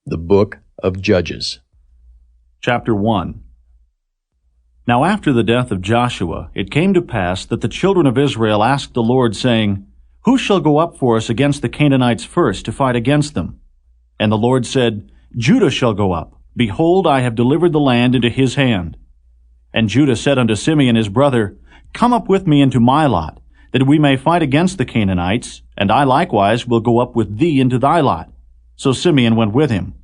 The Book of Judges. Chapter 1. Now after the death of Joshua, it came to pass that the children of Israel asked the Lord, saying, Who shall go up for us against the Canaanites first to fight against them? And the Lord said, Judah shall go up. Behold, I have delivered the land into his hand. And Judah said unto Simeon his brother, Come up with me into my lot, that we may fight against the Canaanites, and I likewise will go up with thee into thy lot. So Simeon went with him.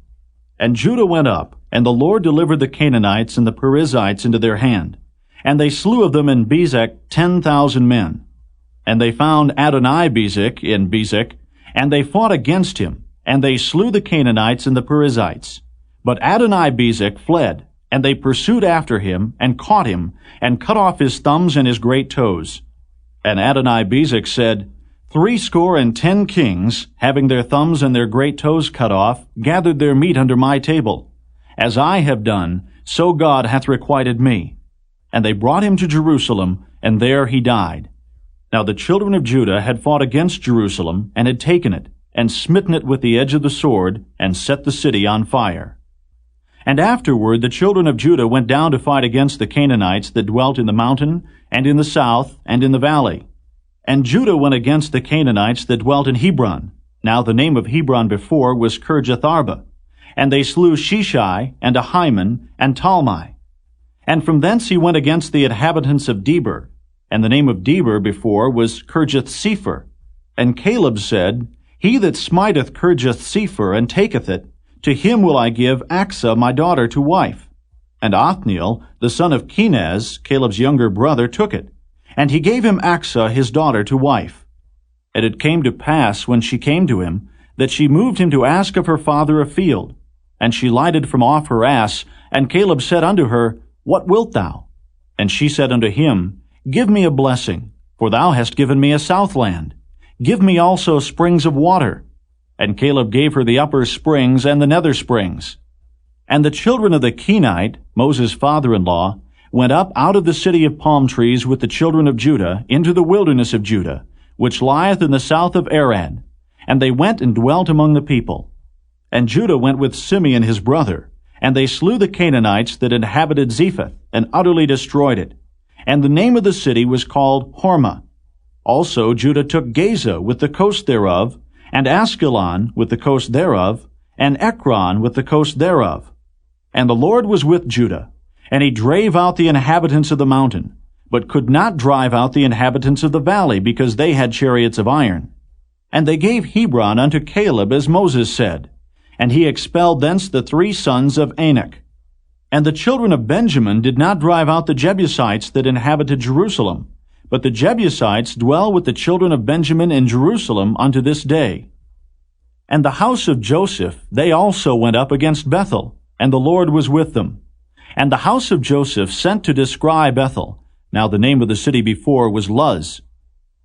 And Judah went up, and the Lord delivered the Canaanites and the Perizzites into their hand. And they slew of them in Bezek 10,000 men. And they found Adoni-Bezek in Bezek, and they fought against him, and they slew the Canaanites and the Perizzites. But Adoni-Bezek fled, and they pursued after him, and caught him, and cut off his thumbs and his great toes. And Adoni-Bezek said, 70 kings, having their thumbs and their great toes cut off, gathered their meat under my table. As I have done, so God hath requited me. And they brought him to Jerusalem, and there he died. Now the children of Judah had fought against Jerusalem, and had taken it, and smitten it with the edge of the sword, and set the city on fire. And afterward the children of Judah went down to fight against the Canaanites that dwelt in the mountain, and in the south, and in the valley. And Judah went against the Canaanites that dwelt in Hebron. Now the name of Hebron before was Kirjath-arba. And they slew Sheshai, and Ahiman, and Talmai. And from thence he went against the inhabitants of Debir. And the name of Debir before was Kirjath-sepher. And Caleb said, He that smiteth Kirjath-sepher, and taketh it, to him will I give Achsah my daughter to wife. And Othniel, the son of Kenaz, Caleb's younger brother, took it. And he gave him Achsah his daughter to wife. And it came to pass, when she came to him, that she moved him to ask of her father a field. And she lighted from off her ass, and Caleb said unto her, What wilt thou? And she said unto him, Give me a blessing, for thou hast given me a southland. Give me also springs of water. And Caleb gave her the upper springs and the nether springs. And the children of the Kenite, Moses' father-in-law, went up out of the city of palm trees with the children of Judah into the wilderness of Judah, which lieth in the south of Arad. And they went and dwelt among the people. And Judah went with Simeon his brother, and they slew the Canaanites that inhabited Zephath, and utterly destroyed it. And the name of the city was called Hormah. Also Judah took Gaza with the coast thereof, and Askelon with the coast thereof, and Ekron with the coast thereof. And the Lord was with Judah, and he drave out the inhabitants of the mountain, but could not drive out the inhabitants of the valley, because they had chariots of iron. And they gave Hebron unto Caleb, as Moses said, and he expelled thence the 3 sons of Anak. And the children of Benjamin did not drive out the Jebusites that inhabited Jerusalem, but the Jebusites dwell with the children of Benjamin in Jerusalem unto this day. And the house of Joseph, they also went up against Bethel, and the Lord was with them. And the house of Joseph sent to descry Bethel. Now the name of the city before was Luz.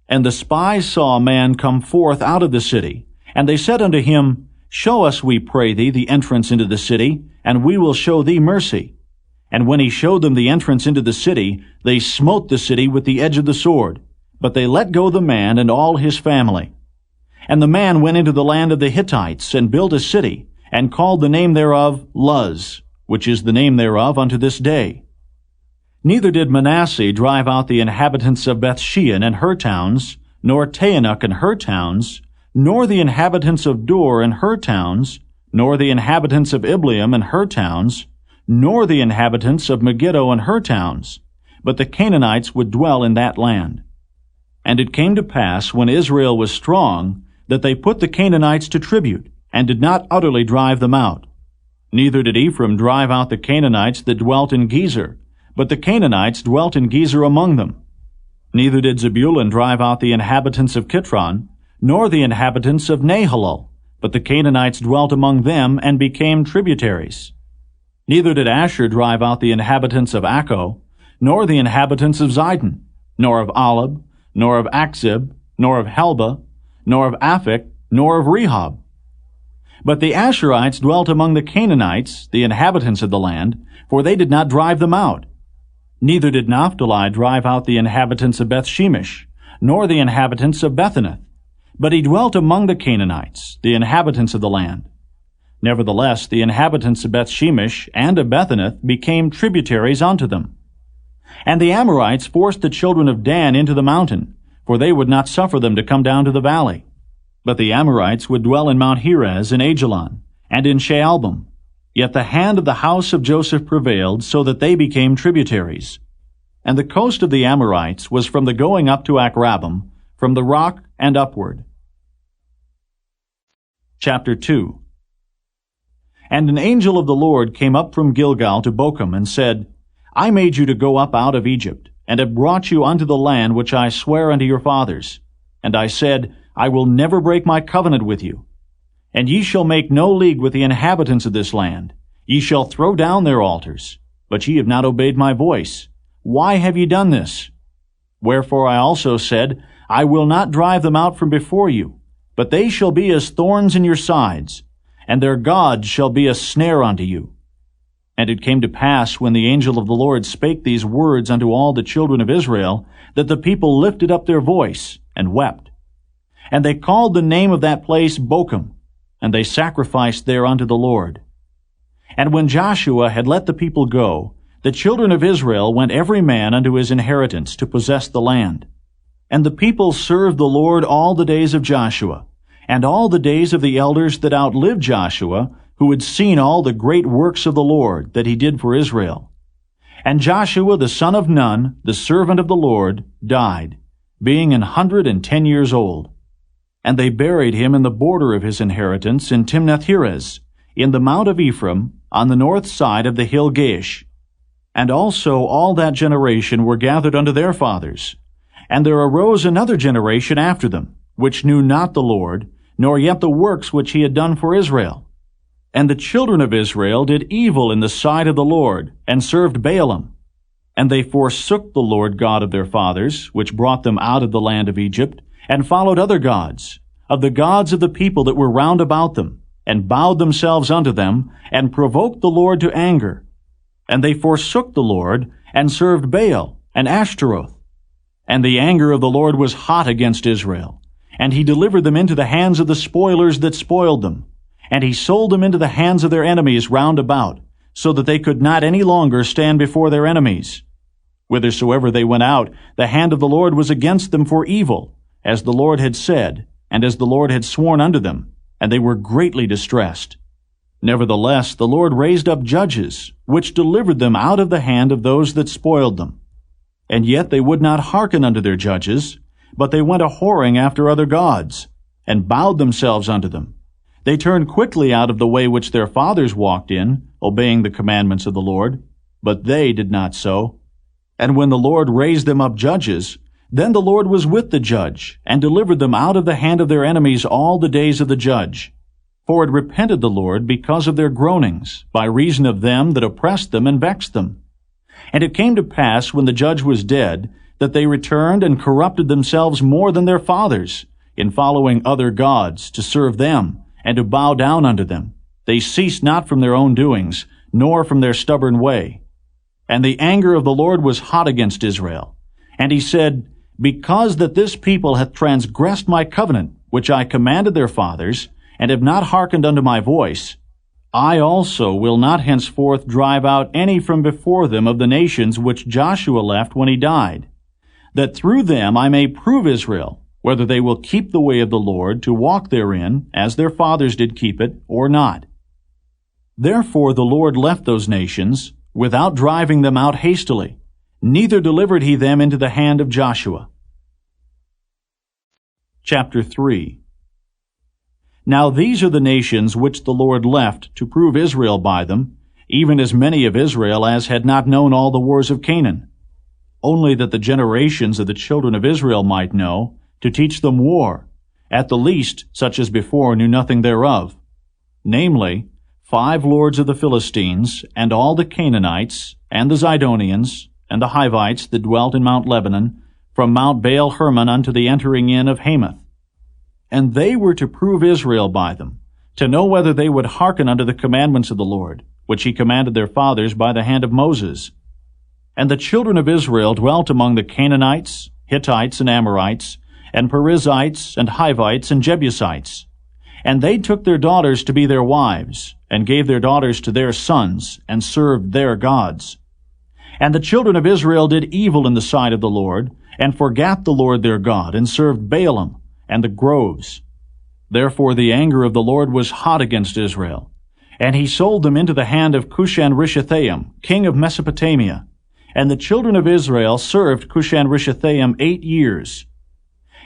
And the spies saw a man come forth out of the city. And they said unto him, Show us, we pray thee, the entrance into the city, and we will show thee mercy. And when he showed them the entrance into the city, they smote the city with the edge of the sword. But they let go the man and all his family. And the man went into the land of the Hittites, and built a city, and called the name thereof Luz, which is the name thereof unto this day. Neither did Manasseh drive out the inhabitants of Bethshean and her towns, nor Taanach and her towns, nor the inhabitants of Dor and her towns, nor the inhabitants of Ibleam and her towns, nor the inhabitants of Megiddo and her towns, but the Canaanites would dwell in that land. And it came to pass, when Israel was strong, that they put the Canaanites to tribute, and did not utterly drive them out. Neither did Ephraim drive out the Canaanites that dwelt in Gezer, but the Canaanites dwelt in Gezer among them. Neither did Zebulun drive out the inhabitants of Kitron, nor the inhabitants of Nahalol, but the Canaanites dwelt among them, and became tributaries. Neither did Asher drive out the inhabitants of Acco, nor the inhabitants of Zidon, nor of Alab, nor of Achzib, nor of Helba, nor of Aphek, nor of Rehob. But the Asherites dwelt among the Canaanites, the inhabitants of the land, for they did not drive them out. Neither did Naphtali drive out the inhabitants of Bethshemesh, nor the inhabitants of Bethanath, but he dwelt among the Canaanites, the inhabitants of the land. Nevertheless, the inhabitants of Bethshemesh and of Bethanath became tributaries unto them. And the Amorites forced the children of Dan into the mountain, for they would not suffer them to come down to the valley. But the Amorites would dwell in Mount Heres in Ajalon, and in Shaalbim. Yet the hand of the house of Joseph prevailed, so that they became tributaries. And the coast of the Amorites was from the going up to Akrabim, from the rock and upward. Chapter 2. And an angel of the Lord came up from Gilgal to Bochum, and said, I made you to go up out of Egypt, and have brought you unto the land which I sware unto your fathers. And I said, I will never break my covenant with you. And ye shall make no league with the inhabitants of this land. Ye shall throw down their altars. But ye have not obeyed my voice. Why have ye done this? Wherefore I also said, I will not drive them out from before you, but they shall be as thorns in your sides, and their gods shall be a snare unto you. And it came to pass, when the angel of the Lord spake these words unto all the children of Israel, that the people lifted up their voice, and wept. And they called the name of that place Bochum, and they sacrificed there unto the Lord. And when Joshua had let the people go, the children of Israel went every man unto his inheritance to possess the land. And the people served the Lord all the days of Joshua, and all the days of the elders that outlived Joshua, who had seen all the great works of the Lord that he did for Israel. And Joshua the son of Nun, the servant of the Lord, died, being 110 years old. And they buried him in the border of his inheritance in Timnath-Heres, in the mount of Ephraim, on the north side of the hill Gaish. And also all that generation were gathered unto their fathers. And there arose another generation after them, which knew not the Lord, nor yet the works which he had done for Israel. And the children of Israel did evil in the sight of the Lord, and served Baalim. And they forsook the Lord God of their fathers, which brought them out of the land of Egypt, and followed other gods, of the gods of the people that were round about them, and bowed themselves unto them, and provoked the Lord to anger. And they forsook the Lord, and served Baal and Ashtaroth. And the anger of the Lord was hot against Israel, and he delivered them into the hands of the spoilers that spoiled them. And he sold them into the hands of their enemies round about, so that they could not any longer stand before their enemies. Whithersoever they went out, the hand of the Lord was against them for evil, as the Lord had said, and as the Lord had sworn unto them, and they were greatly distressed. Nevertheless, the Lord raised up judges, which delivered them out of the hand of those that spoiled them. And yet they would not hearken unto their judges, but they went a-whoring after other gods, and bowed themselves unto them. They turned quickly out of the way which their fathers walked in, obeying the commandments of the Lord, but they did not so. And when the Lord raised them up judges, then the Lord was with the judge, and delivered them out of the hand of their enemies all the days of the judge. For it repented the Lord because of their groanings, by reason of them that oppressed them and vexed them. And it came to pass, when the judge was dead, that they returned and corrupted themselves more than their fathers, in following other gods, to serve them, and to bow down unto them. They ceased not from their own doings, nor from their stubborn way. And the anger of the Lord was hot against Israel. And he said, Because that this people hath transgressed my covenant, which I commanded their fathers, and have not hearkened unto my voice, I also will not henceforth drive out any from before them of the nations which Joshua left when he died, that through them I may prove Israel, whether they will keep the way of the Lord to walk therein, as their fathers did keep it, or not. Therefore the Lord left those nations, without driving them out hastily, neither delivered he them into the hand of Joshua. Chapter 3. Now these are the nations which the Lord left to prove Israel by them, even as many of Israel as had not known all the wars of Canaan, only that the generations of the children of Israel might know, to teach them war, at the least such as before knew nothing thereof, namely, 5 lords of the Philistines, and all the Canaanites, and the Zidonians, and the Hivites that dwelt in Mount Lebanon, from Mount Baal Hermon unto the entering in of Hamath. And they were to prove Israel by them, to know whether they would hearken unto the commandments of the Lord, which he commanded their fathers by the hand of Moses. And the children of Israel dwelt among the Canaanites, Hittites, and Amorites, and Perizzites, and Hivites, and Jebusites. And they took their daughters to be their wives, and gave their daughters to their sons, and served their gods. And the children of Israel did evil in the sight of the Lord, and forgat the Lord their God, and served Baalim and the groves. Therefore the anger of the Lord was hot against Israel, and he sold them into the hand of Cushan-Rishathaim, king of Mesopotamia. And the children of Israel served Cushan-Rishathaim 8 years.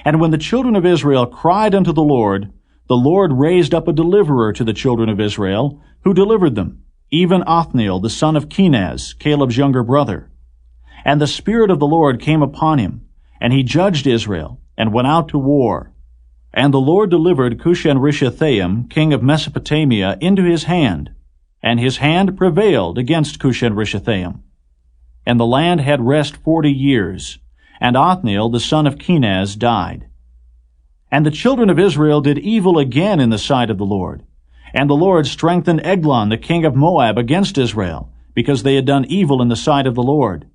And when the children of Israel cried unto the Lord raised up a deliverer to the children of Israel, who delivered them, even Othniel the son of Kenaz, Caleb's younger brother. And the Spirit of the Lord came upon him, and he judged Israel, and went out to war. And the Lord delivered Cushan-Rishathaim, king of Mesopotamia, into his hand, and his hand prevailed against Cushan-Rishathaim. And the land had rest 40 years, and Othniel the son of Kenaz died. And the children of Israel did evil again in the sight of the Lord. And the Lord strengthened Eglon the king of Moab against Israel, because they had done evil in the sight of the Lord.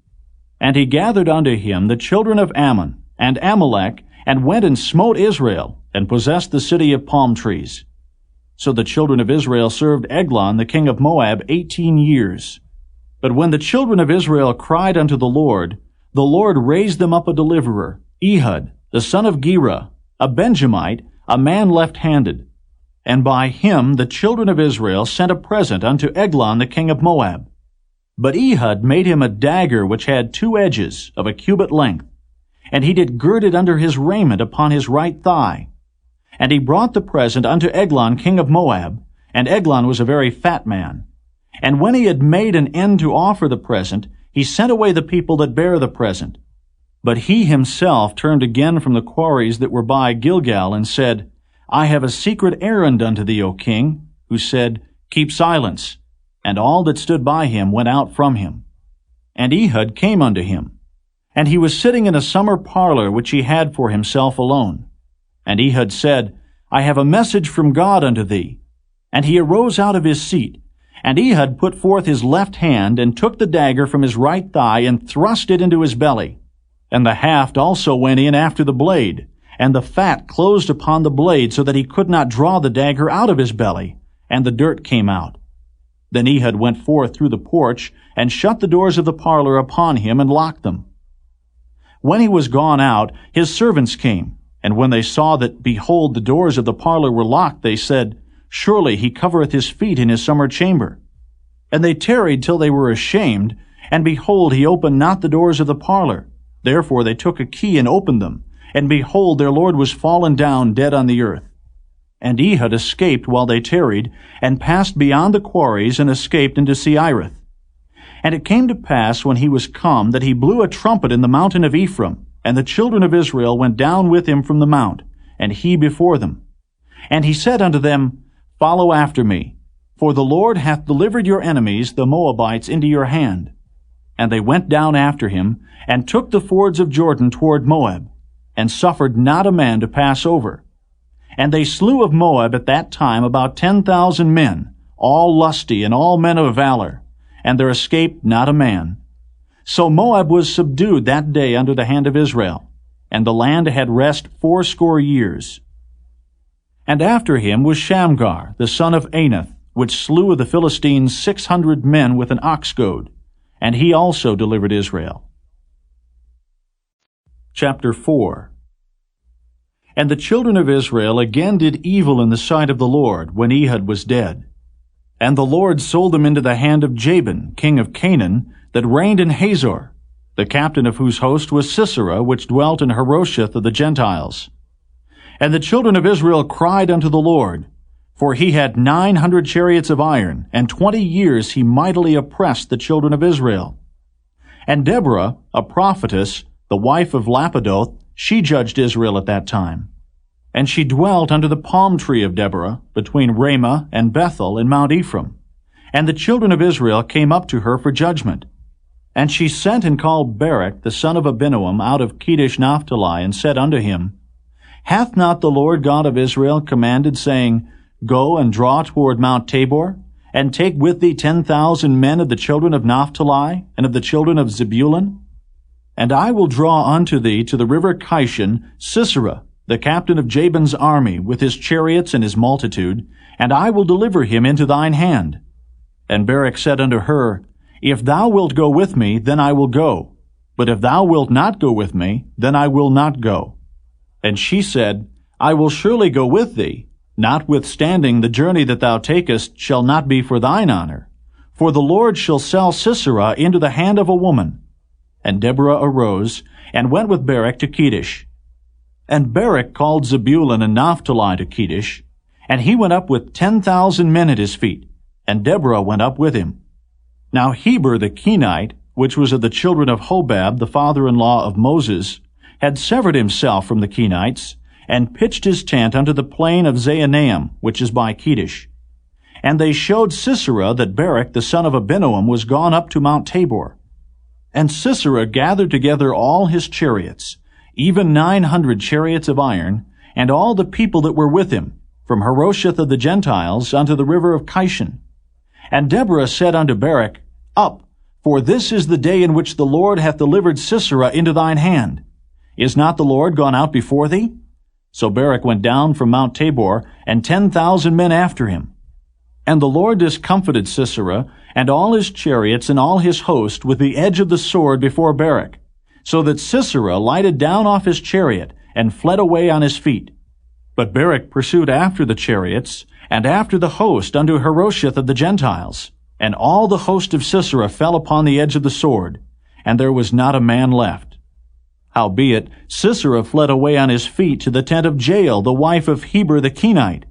And he gathered unto him the children of Ammon and Amalek, and went and smote Israel, and possessed the city of palm trees. So the children of Israel served Eglon the king of Moab 18 years. But when the children of Israel cried unto the Lord raised them up a deliverer, Ehud the son of Gera, a Benjamite, a man left-handed. And by him the children of Israel sent a present unto Eglon the king of Moab. But Ehud made him a dagger which had 2 edges of a cubit length, and he did gird it under his raiment upon his right thigh. And he brought the present unto Eglon king of Moab, and Eglon was a very fat man. And when he had made an end to offer the present, he sent away the people that bare the present. But he himself turned again from the quarries that were by Gilgal, and said, I have a secret errand unto thee, O king, who said, Keep silence. And all that stood by him went out from him. And Ehud came unto him. And he was sitting in a summer parlor which he had for himself alone. And Ehud said, I have a message from God unto thee. And he arose out of his seat. And Ehud put forth his left hand, and took the dagger from his right thigh, and thrust it into his belly. And the haft also went in after the blade, and the fat closed upon the blade, so that he could not draw the dagger out of his belly, and the dirt came out. Then Ehud went forth through the porch, and shut the doors of the parlor upon him, and locked them. When he was gone out, his servants came, and when they saw that, behold, the doors of the parlor were locked, they said, Surely he covereth his feet in his summer chamber. And they tarried till they were ashamed, and behold, he opened not the doors of the parlor. Therefore they took a key and opened them, and behold, their lord was fallen down dead on the earth. And Ehud escaped while they tarried, and passed beyond the quarries, and escaped into Seirith. And it came to pass, when he was come, that he blew a trumpet in the mountain of Ephraim, and the children of Israel went down with him from the mount, and he before them. And he said unto them, Follow after me, for the Lord hath delivered your enemies, the Moabites, into your hand. And they went down after him, and took the fords of Jordan toward Moab, and suffered not a man to pass over. And they slew of Moab at that time about 10,000 men, all lusty and all men of valor, and there escaped not a man. So Moab was subdued that day under the hand of Israel, and the land had rest 80 years. And after him was Shamgar, the son of Anath, which slew of the Philistines 600 men with an ox goad, and he also delivered Israel. Chapter 4. And the children of Israel again did evil in the sight of the Lord, when Ehud was dead. And the Lord sold them into the hand of Jabin, king of Canaan, that reigned in Hazor, the captain of whose host was Sisera, which dwelt in Harosheth of the Gentiles. And the children of Israel cried unto the Lord, for he had 900 chariots of iron, and 20 years he mightily oppressed the children of Israel. And Deborah, a prophetess, the wife of Lapidoth, she judged Israel at that time. And she dwelt under the palm tree of Deborah, between Ramah and Bethel in Mount Ephraim. And the children of Israel came up to her for judgment. And she sent and called Barak the son of Abinoam out of Kedesh Naphtali, and said unto him, Hath not the Lord God of Israel commanded, saying, Go and draw toward Mount Tabor, and take with thee 10,000 men of the children of Naphtali, and of the children of Zebulun? And I will draw unto thee to the river Kishon Sisera, the captain of Jabin's army, with his chariots and his multitude, and I will deliver him into thine hand. And Barak said unto her, If thou wilt go with me, then I will go. But if thou wilt not go with me, then I will not go. And she said, I will surely go with thee, notwithstanding the journey that thou takest shall not be for thine honor. For the Lord shall sell Sisera into the hand of a woman. And Deborah arose, and went with Barak to Kedesh. And Barak called Zebulun and Naphtali to Kedesh, and he went up with 10,000 men at his feet, and Deborah went up with him. Now Heber the Kenite, which was of the children of Hobab, the father-in-law of Moses, had severed himself from the Kenites, and pitched his tent unto the plain of Zaanaim, which is by Kedesh. And they showed Sisera that Barak the son of Abinoam was gone up to Mount Tabor. And Sisera gathered together all his chariots, even 900 chariots of iron, and all the people that were with him, from Harosheth of the Gentiles unto the river of Kishon. And Deborah said unto Barak, Up, for this is the day in which the Lord hath delivered Sisera into thine hand. Is not the Lord gone out before thee? So Barak went down from Mount Tabor, and 10,000 men after him. And the Lord discomfited Sisera, and all his chariots and all his host with the edge of the sword before Barak, so that Sisera lighted down off his chariot, and fled away on his feet. But Barak pursued after the chariots, and after the host unto Harosheth of the Gentiles. And all the host of Sisera fell upon the edge of the sword, and there was not a man left. Howbeit Sisera fled away on his feet to the tent of Jael, the wife of Heber the Kenite.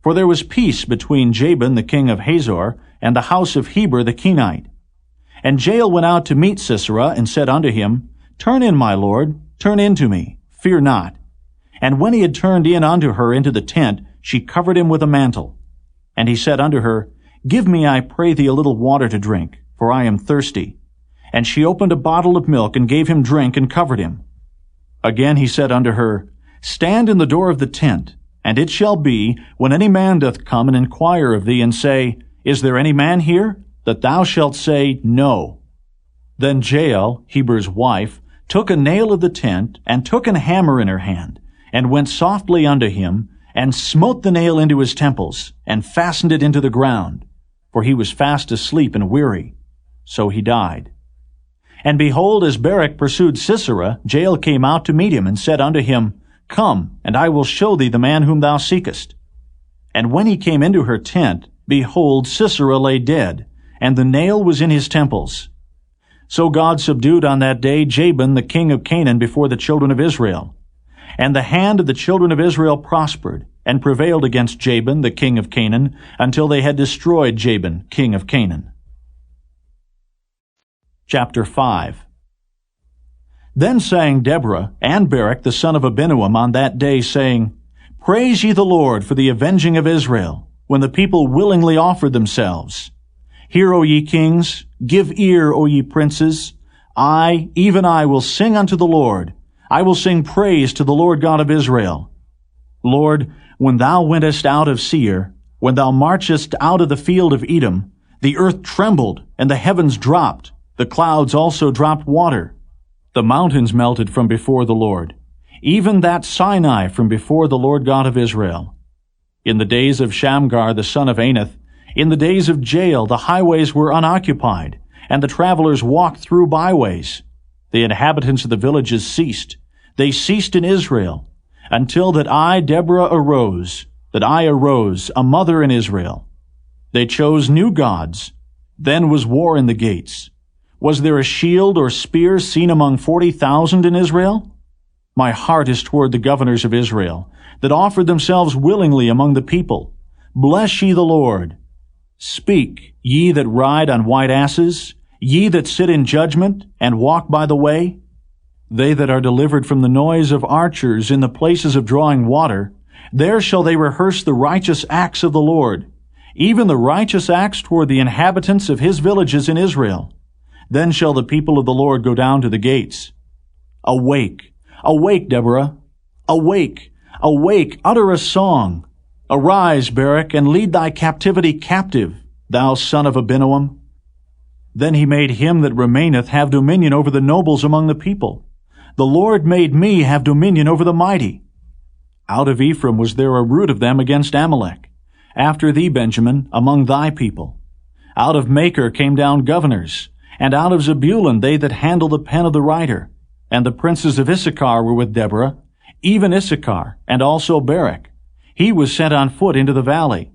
For there was peace between Jabin the king of Hazor, and the house of Heber the Kenite. And Jael went out to meet Sisera, and said unto him, Turn in, my lord, turn in to me, fear not. And when he had turned in unto her into the tent, she covered him with a mantle. And he said unto her, Give me, I pray thee, a little water to drink, for I am thirsty. And she opened a bottle of milk, and gave him drink, and covered him. Again he said unto her, Stand in the door of the tent, and it shall be, when any man doth come and inquire of thee, and say, Is there any man here? That thou shalt say, No. Then Jael, Heber's wife, took a nail of the tent, and took an hammer in her hand, and went softly unto him, and smote the nail into his temples, and fastened it into the ground. For he was fast asleep and weary. So he died. And behold, as Barak pursued Sisera, Jael came out to meet him, and said unto him, Come, and I will show thee the man whom thou seekest. And when he came into her tent, behold, Sisera lay dead, and the nail was in his temples. So God subdued on that day Jabin the king of Canaan before the children of Israel. And the hand of the children of Israel prospered, and prevailed against Jabin the king of Canaan, until they had destroyed Jabin king of Canaan. Chapter 5. Then sang Deborah and Barak the son of Abinoam on that day, saying, Praise ye the Lord for the avenging of Israel, when the people willingly offered themselves. Hear, O ye kings, give ear, O ye princes. I, even I, will sing unto the Lord. I will sing praise to the Lord God of Israel. Lord, when thou wentest out of Seir, when thou marchest out of the field of Edom, the earth trembled, and the heavens dropped. The clouds also dropped water. The mountains melted from before the Lord, even that Sinai from before the Lord God of Israel. In the days of Shamgar the son of Anath, in the days of Jael the highways were unoccupied, and the travelers walked through byways. The inhabitants of the villages ceased. They ceased in Israel, until that I, Deborah, arose, a mother in Israel. They chose new gods. Then was war in the gates. Was there a shield or spear seen among 40,000 in Israel? My heart is toward the governors of Israel, that offered themselves willingly among the people. Bless ye the Lord. Speak, ye that ride on white asses, ye that sit in judgment, and walk by the way. They that are delivered from the noise of archers in the places of drawing water, there shall they rehearse the righteous acts of the Lord, even the righteous acts toward the inhabitants of his villages in Israel. Then shall the people of the Lord go down to the gates. Awake, awake, Deborah. Awake, awake, utter a song. Arise, Barak, and lead thy captivity captive, thou son of Abinoam. Then he made him that remaineth have dominion over the nobles among the people. The Lord made me have dominion over the mighty. Out of Ephraim was there a root of them against Amalek. After thee, Benjamin, among thy people. Out of Machir came down governors, and out of Zebulun they that handle the pen of the writer. And the princes of Issachar were with Deborah, even Issachar, and also Barak. He was sent on foot into the valley.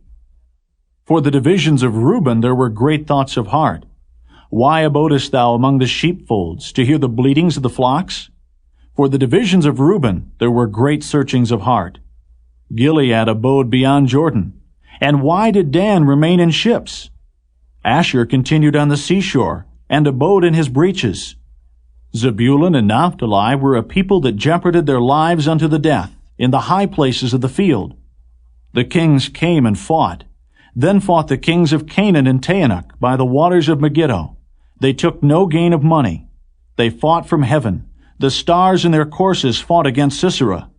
For the divisions of Reuben there were great thoughts of heart. Why abodest thou among the sheepfolds, to hear the bleatings of the flocks? For the divisions of Reuben there were great searchings of heart. Gilead abode beyond Jordan. And why did Dan remain in ships? Asher continued on the seashore, and abode in his breaches. Zebulun and Naphtali were a people that jeoparded their lives unto the death, in the high places of the field. The kings came and fought. Then fought the kings of Canaan and Taanach by the waters of Megiddo. They took no gain of money. They fought from heaven. The stars in their courses fought against Sisera.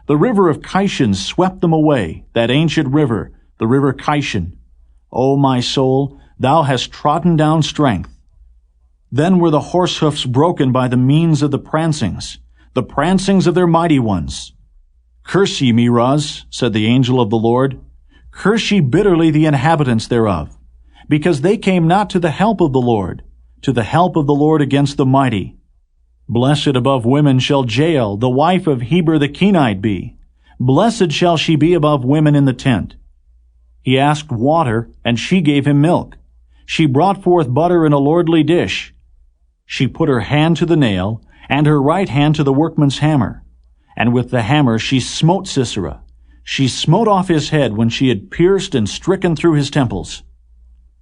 The river of Kishon swept them away, that ancient river, the river Kishon. O my soul, thou hast trodden down strength. Then were the horse hoofs broken by the means of the prancings of their mighty ones. Curse ye Meroz, said the angel of the Lord. Curse ye bitterly the inhabitants thereof, because they came not to the help of the Lord against the mighty. Blessed above women shall Jael, the wife of Heber the Kenite, be. Blessed shall she be above women in the tent. He asked water, and she gave him milk. She brought forth butter in a lordly dish. She put her hand to the nail, and her right hand to the workman's hammer. And with the hammer she smote Sisera. She smote off his head when she had pierced and stricken through his temples.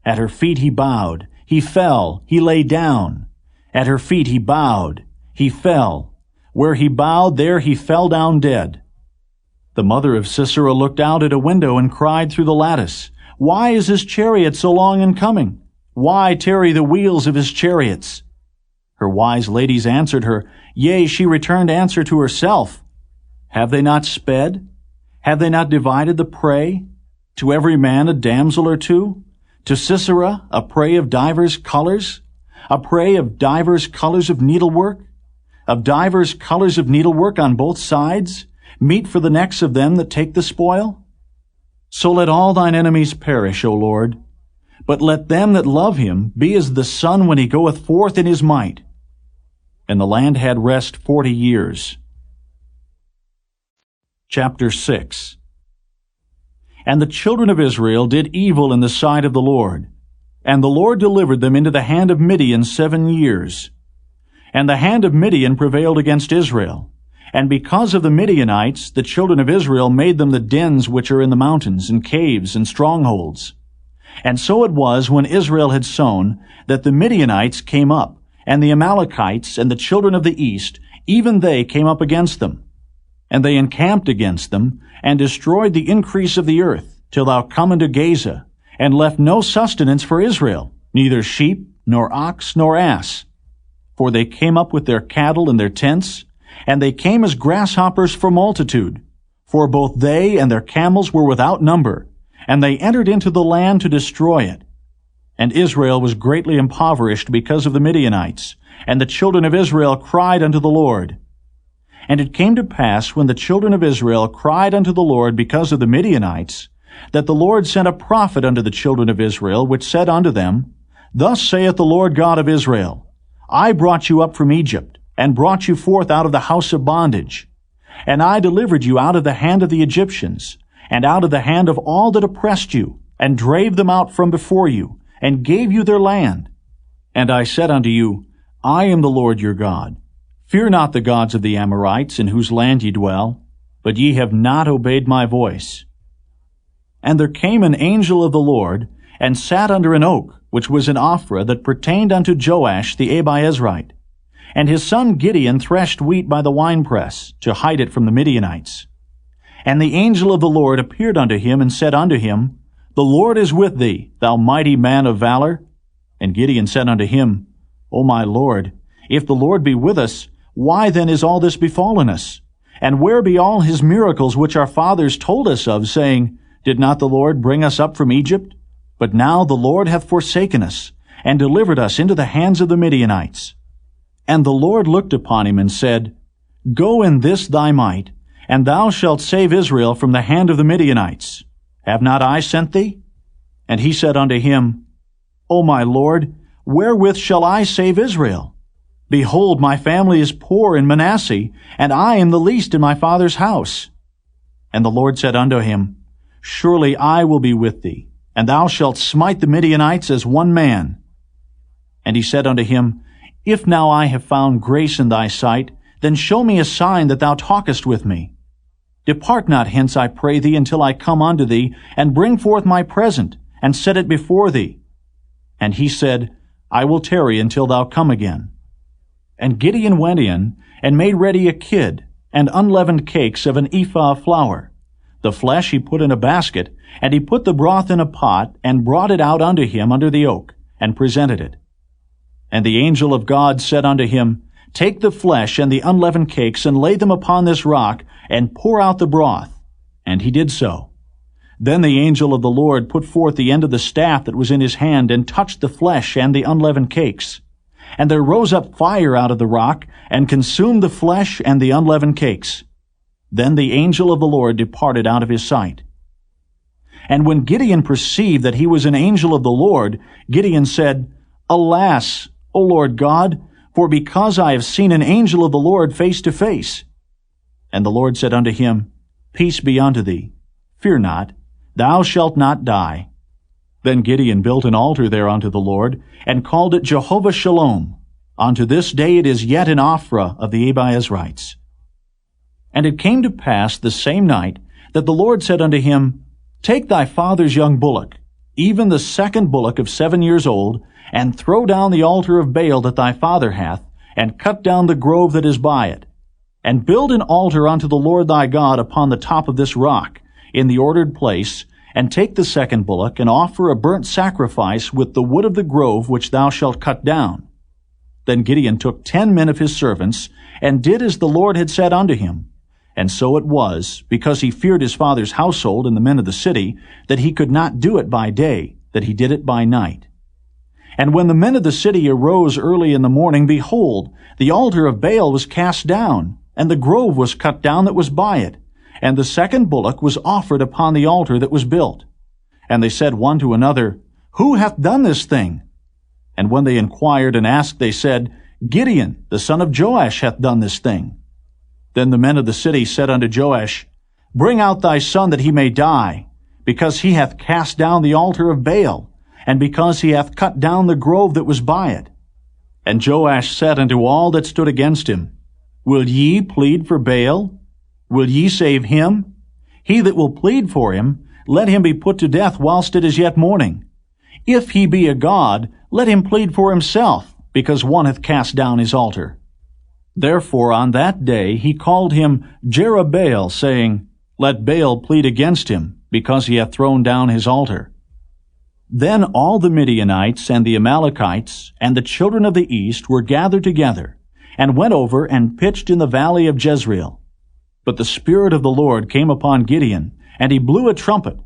At her feet he bowed, he fell, he lay down. At her feet he bowed, he fell. Where he bowed, there he fell down dead. The mother of Sisera looked out at a window and cried through the lattice, Why is his chariot so long in coming? Why tarry the wheels of his chariots? Her wise ladies answered her, Yea, she returned answer to herself. Have they not sped? Have they not divided the prey? To every man a damsel or two? To Sisera a prey of divers colors? A prey of divers colors of needlework? Of divers colors of needlework on both sides? Meat for the necks of them that take the spoil? So let all thine enemies perish, O Lord. But let them that love him be as the sun when he goeth forth in his might. And the land had rest 40 years. Chapter 6. And the children of Israel did evil in the sight of the Lord. And the Lord delivered them into the hand of Midian 7 years. And the hand of Midian prevailed against Israel. And because of the Midianites, the children of Israel made them the dens which are in the mountains, and caves, and strongholds. And so it was, when Israel had sown, that the Midianites came up, and the Amalekites, and the children of the east, even they came up against them. And they encamped against them, and destroyed the increase of the earth, till thou come unto Gaza, and left no sustenance for Israel, neither sheep, nor ox, nor ass. For they came up with their cattle and their tents, and they came as grasshoppers for multitude. For both they and their camels were without number, and they entered into the land to destroy it. And Israel was greatly impoverished because of the Midianites, and the children of Israel cried unto the Lord. And it came to pass, when the children of Israel cried unto the Lord because of the Midianites, that the Lord sent a prophet unto the children of Israel, which said unto them, Thus saith the Lord God of Israel, I brought you up from Egypt, and brought you forth out of the house of bondage. And I delivered you out of the hand of the Egyptians, and out of the hand of all that oppressed you, and drave them out from before you, and gave you their land. And I said unto you, I am the Lord your God. Fear not the gods of the Amorites, in whose land ye dwell, but ye have not obeyed my voice. And there came an angel of the Lord, and sat under an oak, which was in Ophrah, that pertained unto Joash the Abiezrite. And his son Gideon threshed wheat by the winepress, to hide it from the Midianites. And the angel of the Lord appeared unto him, and said unto him, The Lord is with thee, thou mighty man of valor. And Gideon said unto him, O my Lord, if the Lord be with us, why then is all this befallen us? And where be all his miracles which our fathers told us of, saying, Did not the Lord bring us up from Egypt? But now the Lord hath forsaken us, and delivered us into the hands of the Midianites. And the Lord looked upon him, and said, Go in this thy might, and thou shalt save Israel from the hand of the Midianites. Have not I sent thee? And he said unto him, O my Lord, wherewith shall I save Israel? Behold, my family is poor in Manasseh, and I am the least in my father's house. And the Lord said unto him, Surely I will be with thee, and thou shalt smite the Midianites as one man. And he said unto him, If now I have found grace in thy sight, then show me a sign that thou talkest with me. Depart not hence, I pray thee, until I come unto thee, and bring forth my present, and set it before thee. And he said, I will tarry until thou come again. And Gideon went in, and made ready a kid, and unleavened cakes of an ephah of flour. The flesh he put in a basket, and he put the broth in a pot, and brought it out unto him under the oak, and presented it. And the angel of God said unto him, Take the flesh and the unleavened cakes, and lay them upon this rock, and pour out the broth. And he did so. Then the angel of the Lord put forth the end of the staff that was in his hand, and touched the flesh and the unleavened cakes. And there rose up fire out of the rock, and consumed the flesh and the unleavened cakes. Then the angel of the Lord departed out of his sight. And when Gideon perceived that he was an angel of the Lord, Gideon said, Alas, O Lord God, for because I have seen an angel of the Lord face to face. And the Lord said unto him, Peace be unto thee. Fear not, thou shalt not die. Then Gideon built an altar there unto the Lord, and called it Jehovah Shalom. Unto this day it is yet in Ophrah of the Abiezrites. And it came to pass the same night that the Lord said unto him, Take thy father's young bullock, even the second bullock of 7 years old, and throw down the altar of Baal that thy father hath, and cut down the grove that is by it. And build an altar unto the Lord thy God upon the top of this rock, in the ordered place, and take the second bullock, and offer a burnt sacrifice with the wood of the grove which thou shalt cut down. Then Gideon took 10 men of his servants, and did as the Lord had said unto him. And so it was, because he feared his father's household and the men of the city, that he could not do it by day, that he did it by night. And when the men of the city arose early in the morning, behold, the altar of Baal was cast down, and the grove was cut down that was by it, and the second bullock was offered upon the altar that was built. And they said one to another, Who hath done this thing? And when they inquired and asked, they said, Gideon, the son of Joash, hath done this thing. Then the men of the city said unto Joash, Bring out thy son that he may die, because he hath cast down the altar of Baal, and because he hath cut down the grove that was by it. And Joash said unto all that stood against him, Will ye plead for Baal? Will ye save him? He that will plead for him, let him be put to death whilst it is yet morning. If he be a god, let him plead for himself, because one hath cast down his altar. Therefore on that day he called him Jerubbaal, saying, Let Baal plead against him, because he hath thrown down his altar. Then all the Midianites and the Amalekites and the children of the east were gathered together, and went over and pitched in the valley of Jezreel. But the Spirit of the Lord came upon Gideon, and he blew a trumpet,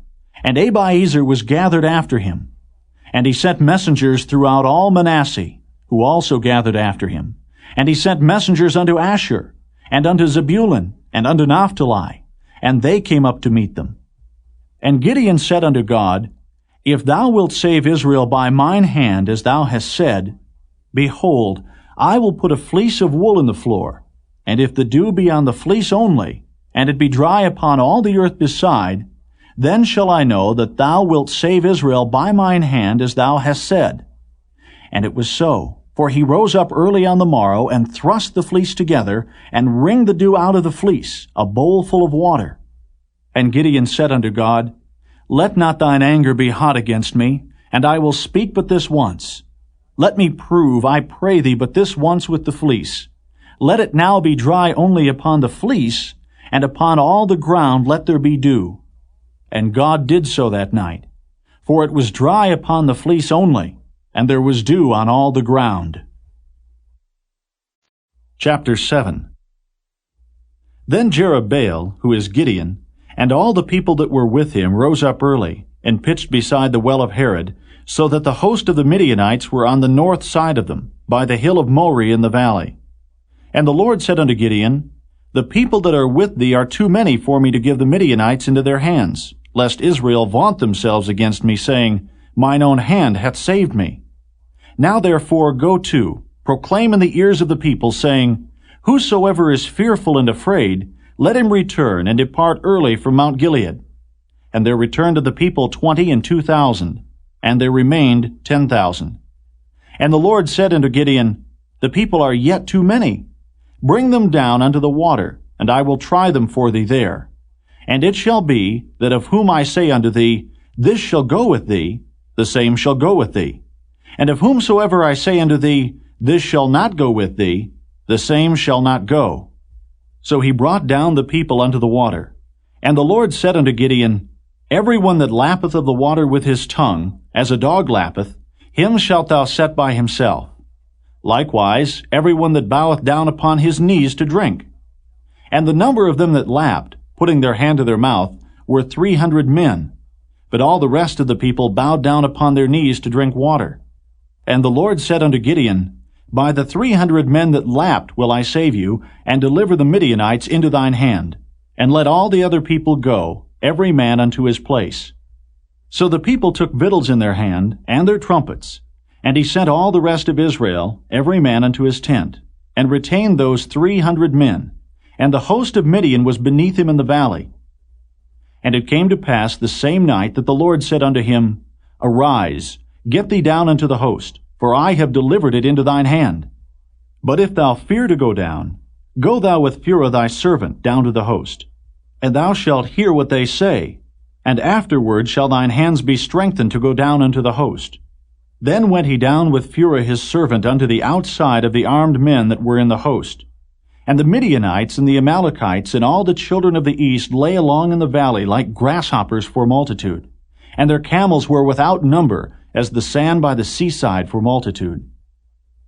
and Abiezer was gathered after him. And he sent messengers throughout all Manasseh, who also gathered after him. And he sent messengers unto Asher, and unto Zebulun, and unto Naphtali, and they came up to meet them. And Gideon said unto God, If thou wilt save Israel by mine hand, as thou hast said, behold, I will put a fleece of wool in the floor, and if the dew be on the fleece only, and it be dry upon all the earth beside, then shall I know that thou wilt save Israel by mine hand, as thou hast said. And it was so, for he rose up early on the morrow, and thrust the fleece together, and wringed the dew out of the fleece, a bowl full of water. And Gideon said unto God, Let not thine anger be hot against me, and I will speak but this once. Let me prove, I pray thee, but this once with the fleece. Let it now be dry only upon the fleece, and upon all the ground let there be dew. And God did so that night. For it was dry upon the fleece only, and there was dew on all the ground. Chapter 7. Then Jerubbaal, who is Gideon, and all the people that were with him rose up early, and pitched beside the well of Harod, so that the host of the Midianites were on the north side of them, by the hill of Moreh in the valley. And the Lord said unto Gideon, The people that are with thee are too many for me to give the Midianites into their hands, lest Israel vaunt themselves against me, saying, Mine own hand hath saved me. Now therefore go to, proclaim in the ears of the people, saying, Whosoever is fearful and afraid, let him return and depart early from Mount Gilead. And there returned to the people 22,000, and there remained 10,000. And the Lord said unto Gideon, The people are yet too many. Bring them down unto the water, and I will try them for thee there. And it shall be, that of whom I say unto thee, This shall go with thee, the same shall go with thee. And of whomsoever I say unto thee, This shall not go with thee, the same shall not go. So he brought down the people unto the water. And the Lord said unto Gideon, Every one that lappeth of the water with his tongue, as a dog lappeth, him shalt thou set by himself. Likewise, every one that boweth down upon his knees to drink. And the number of them that lapped, putting their hand to their mouth, were 300 men. But all the rest of the people bowed down upon their knees to drink water. And the Lord said unto Gideon, By the 300 men that lapped will I save you, and deliver the Midianites into thine hand. And let all the other people go, every man unto his place. So the people took victuals in their hand, and their trumpets. And he sent all the rest of Israel, every man unto his tent, and retained those 300 men. And the host of Midian was beneath him in the valley. And it came to pass the same night that the Lord said unto him, Arise, get thee down unto the host, for I have delivered it into thine hand. But if thou fear to go down, go thou with Phurah thy servant down to the host. And thou shalt hear what they say, and afterward shall thine hands be strengthened to go down unto the host. Then went he down with Phurah his servant unto the outside of the armed men that were in the host. And the Midianites and the Amalekites and all the children of the east lay along in the valley like grasshoppers for multitude. And their camels were without number, as the sand by the seaside for multitude.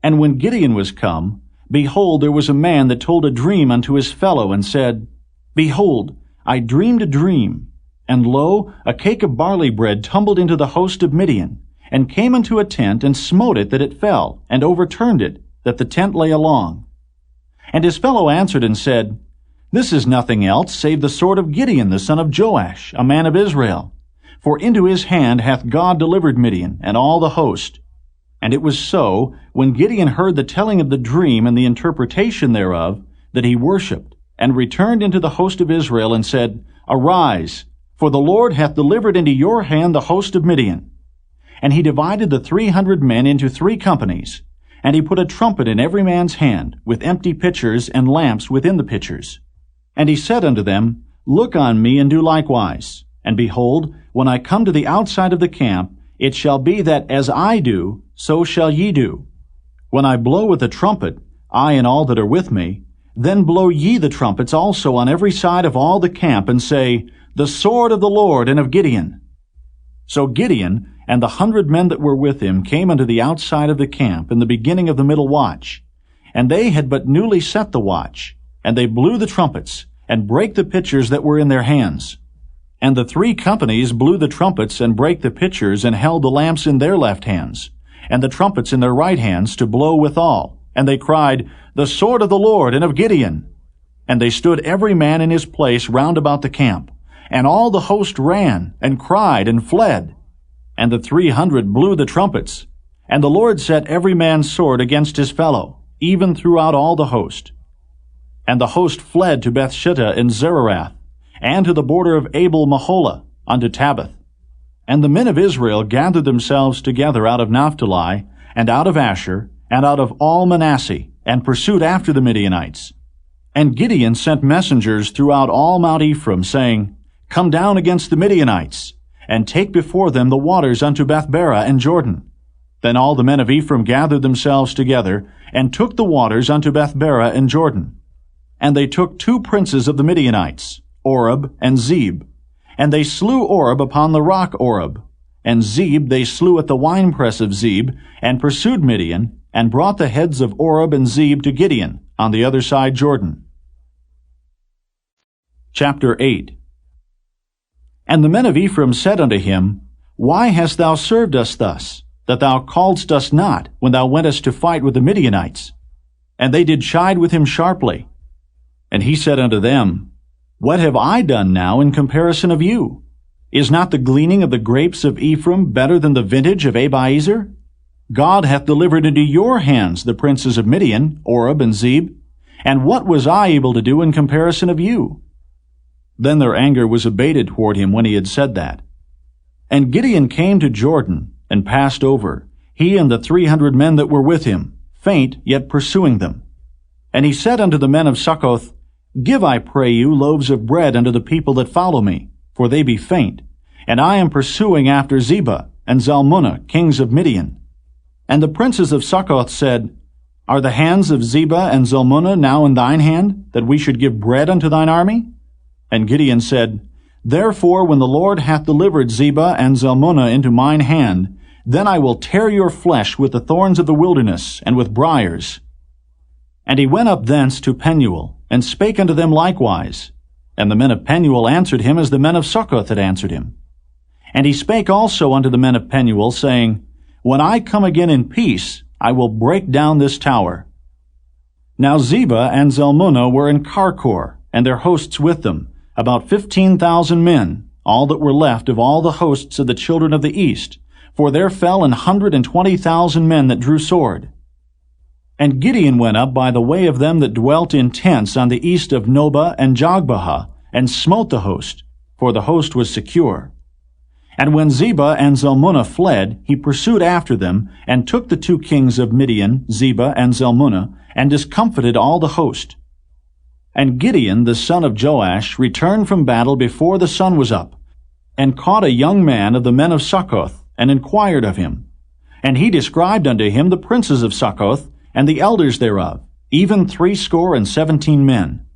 And when Gideon was come, behold, there was a man that told a dream unto his fellow, and said, Behold, I dreamed a dream, and lo, a cake of barley bread tumbled into the host of Midian, and came into a tent, and smote it that it fell, and overturned it, that the tent lay along. And his fellow answered and said, This is nothing else save the sword of Gideon the son of Joash, a man of Israel. For into his hand hath God delivered Midian, and all the host. And it was so, when Gideon heard the telling of the dream and the interpretation thereof, that he worshipped, and returned into the host of Israel, and said, Arise, for the Lord hath delivered into your hand the host of Midian. And he divided the 300 men into 3 companies, and he put a trumpet in every man's hand, with empty pitchers and lamps within the pitchers. And he said unto them, Look on me, and do likewise. And behold, when I come to the outside of the camp, it shall be that as I do, so shall ye do. When I blow with the trumpet, I and all that are with me, then blow ye the trumpets also on every side of all the camp, and say, The sword of the Lord and of Gideon. So Gideon and the 100 men that were with him came unto the outside of the camp in the beginning of the middle watch. And they had but newly set the watch, and they blew the trumpets, and brake the pitchers that were in their hands. And the 3 companies blew the trumpets, and brake the pitchers, and held the lamps in their left hands, and the trumpets in their right hands, to blow withal. And they cried, The sword of the Lord and of Gideon. And they stood every man in his place round about the camp. And all the host ran, and cried, and fled. And the 300 blew the trumpets. And the Lord set every man's sword against his fellow, even throughout all the host. And the host fled to Bethshittah and Zererath, and to the border of Abel-Maholah, unto Tabbath. And the men of Israel gathered themselves together out of Naphtali, and out of Asher, and out of all Manasseh, and pursued after the Midianites. And Gideon sent messengers throughout all Mount Ephraim, saying, Come down against the Midianites, and take before them the waters unto Bethbara and Jordan. Then all the men of Ephraim gathered themselves together, and took the waters unto Bethbara and Jordan. And they took 2 princes of the Midianites, Oreb and Zeb. And they slew Oreb upon the rock Oreb. And Zeb they slew at the winepress of Zeb, and pursued Midian, and brought the heads of Oreb and Zeb to Gideon, on the other side Jordan. Chapter 8. And the men of Ephraim said unto him, Why hast thou served us thus, that thou calledst us not, when thou wentest to fight with the Midianites? And they did chide with him sharply. And he said unto them, What have I done now in comparison of you? Is not the gleaning of the grapes of Ephraim better than the vintage of Abiezer? God hath delivered into your hands the princes of Midian, Oreb and Zeb. And what was I able to do in comparison of you? Then their anger was abated toward him when he had said that. And Gideon came to Jordan, and passed over, he and the 300 men that were with him, faint, yet pursuing them. And he said unto the men of Succoth, Give, I pray you, loaves of bread unto the people that follow me, for they be faint, and I am pursuing after Zebah and Zalmunna, kings of Midian. And the princes of Succoth said, Are the hands of Zebah and Zalmunna now in thine hand, that we should give bread unto thine army? And Gideon said, Therefore, when the Lord hath delivered Zebah and Zalmunna into mine hand, then I will tear your flesh with the thorns of the wilderness and with briars. And he went up thence to Penuel, and spake unto them likewise. And the men of Penuel answered him as the men of Succoth had answered him. And he spake also unto the men of Penuel, saying, When I come again in peace, I will break down this tower. Now Zebah and Zalmunna were in Karkor, and their hosts with them, about 15,000 men, all that were left of all the hosts of the children of the east, for there fell 120,000 men that drew sword. And Gideon went up by the way of them that dwelt in tents on the east of Nobah and Jogbehah, and smote the host, for the host was secure. And when Zebah and Zalmunna fled, he pursued after them, and took the 2 kings of Midian, Zebah and Zalmunna, and discomfited all the host. And Gideon the son of Joash returned from battle before the sun was up, and caught a young man of the men of Succoth, and inquired of him. And he described unto him the princes of Succoth, and the elders thereof, even 17 men.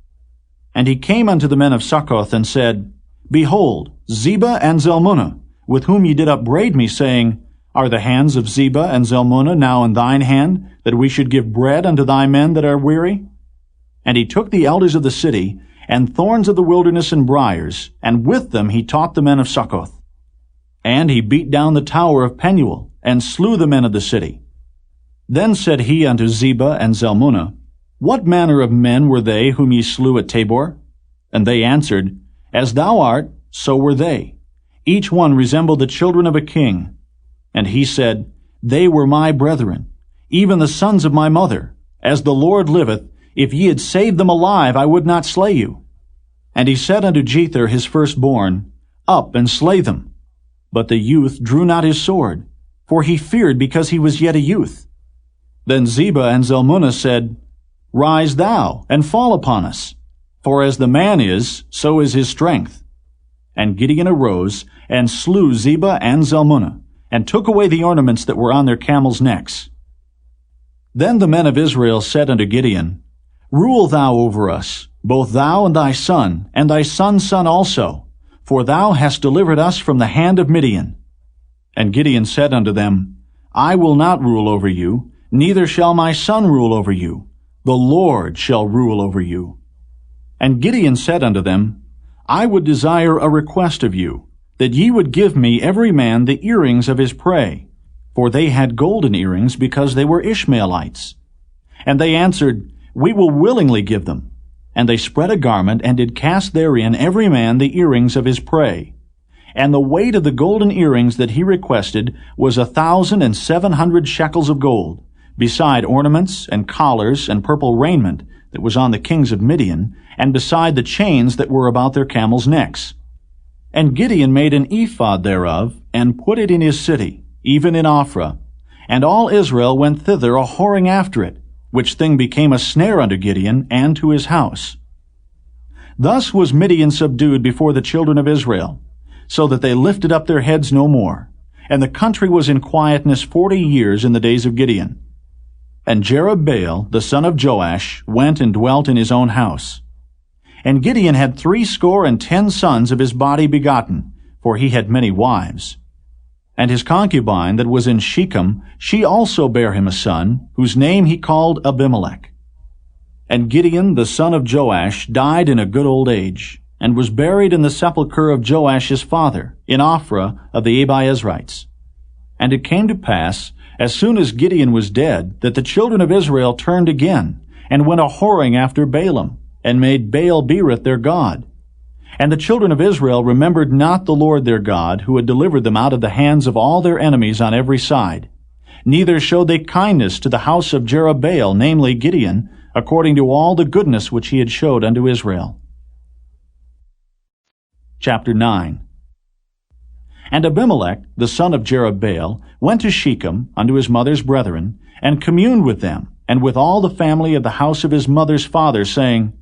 And he came unto the men of Succoth, and said, Behold, Zebah and Zalmunna, with whom ye did upbraid me, saying, Are the hands of Zebah and Zalmunna now in thine hand, that we should give bread unto thy men that are weary? And he took the elders of the city, and thorns of the wilderness and briars, and with them he taught the men of Succoth. And he beat down the tower of Penuel, and slew the men of the city. Then said he unto Zebah and Zalmunna, What manner of men were they whom ye slew at Tabor? And they answered, As thou art, so were they. Each one resembled the children of a king. And he said, They were my brethren, even the sons of my mother. As the Lord liveth, if ye had saved them alive, I would not slay you. And he said unto Jether his firstborn, Up and slay them. But the youth drew not his sword, for he feared because he was yet a youth. Then Zebah and Zalmunna said, Rise thou, and fall upon us. For as the man is, so is his strength. And Gideon arose, and slew Zebah and Zalmunna, and took away the ornaments that were on their camels' necks. Then the men of Israel said unto Gideon, Rule thou over us, both thou and thy son's son also, for thou hast delivered us from the hand of Midian. And Gideon said unto them, I will not rule over you, neither shall my son rule over you. The Lord shall rule over you. And Gideon said unto them, I would desire a request of you, that ye would give me every man the earrings of his prey, for they had golden earrings, because they were Ishmaelites. And they answered, We will willingly give them. And they spread a garment, and did cast therein every man the earrings of his prey. And the weight of the golden earrings that he requested was 1,700 shekels of gold, beside ornaments and collars and purple raiment that was on the kings of Midian, and beside the chains that were about their camels' necks. And Gideon made an ephod thereof, and put it in his city, even in Ophrah. And all Israel went thither a-whoring after it, which thing became a snare unto Gideon and to his house. Thus was Midian subdued before the children of Israel, so that they lifted up their heads no more. And the country was in quietness 40 years in the days of Gideon. And Jerubbaal, the son of Joash, went and dwelt in his own house. And Gideon had 70 sons of his body begotten, for he had many wives. And his concubine that was in Shechem, she also bare him a son, whose name he called Abimelech. And Gideon the son of Joash died in a good old age, and was buried in the sepulchre of Joash his father, in Ophrah of the Abiezrites. And it came to pass, as soon as Gideon was dead, that the children of Israel turned again, and went a-whoring after Balaam, and made Baal-berith their god. And the children of Israel remembered not the Lord their God, who had delivered them out of the hands of all their enemies on every side. Neither showed they kindness to the house of Jerubbaal, namely Gideon, according to all the goodness which he had showed unto Israel. Chapter 9. And Abimelech, the son of Jerubbaal, went to Shechem unto his mother's brethren, and communed with them, and with all the family of the house of his mother's father, saying,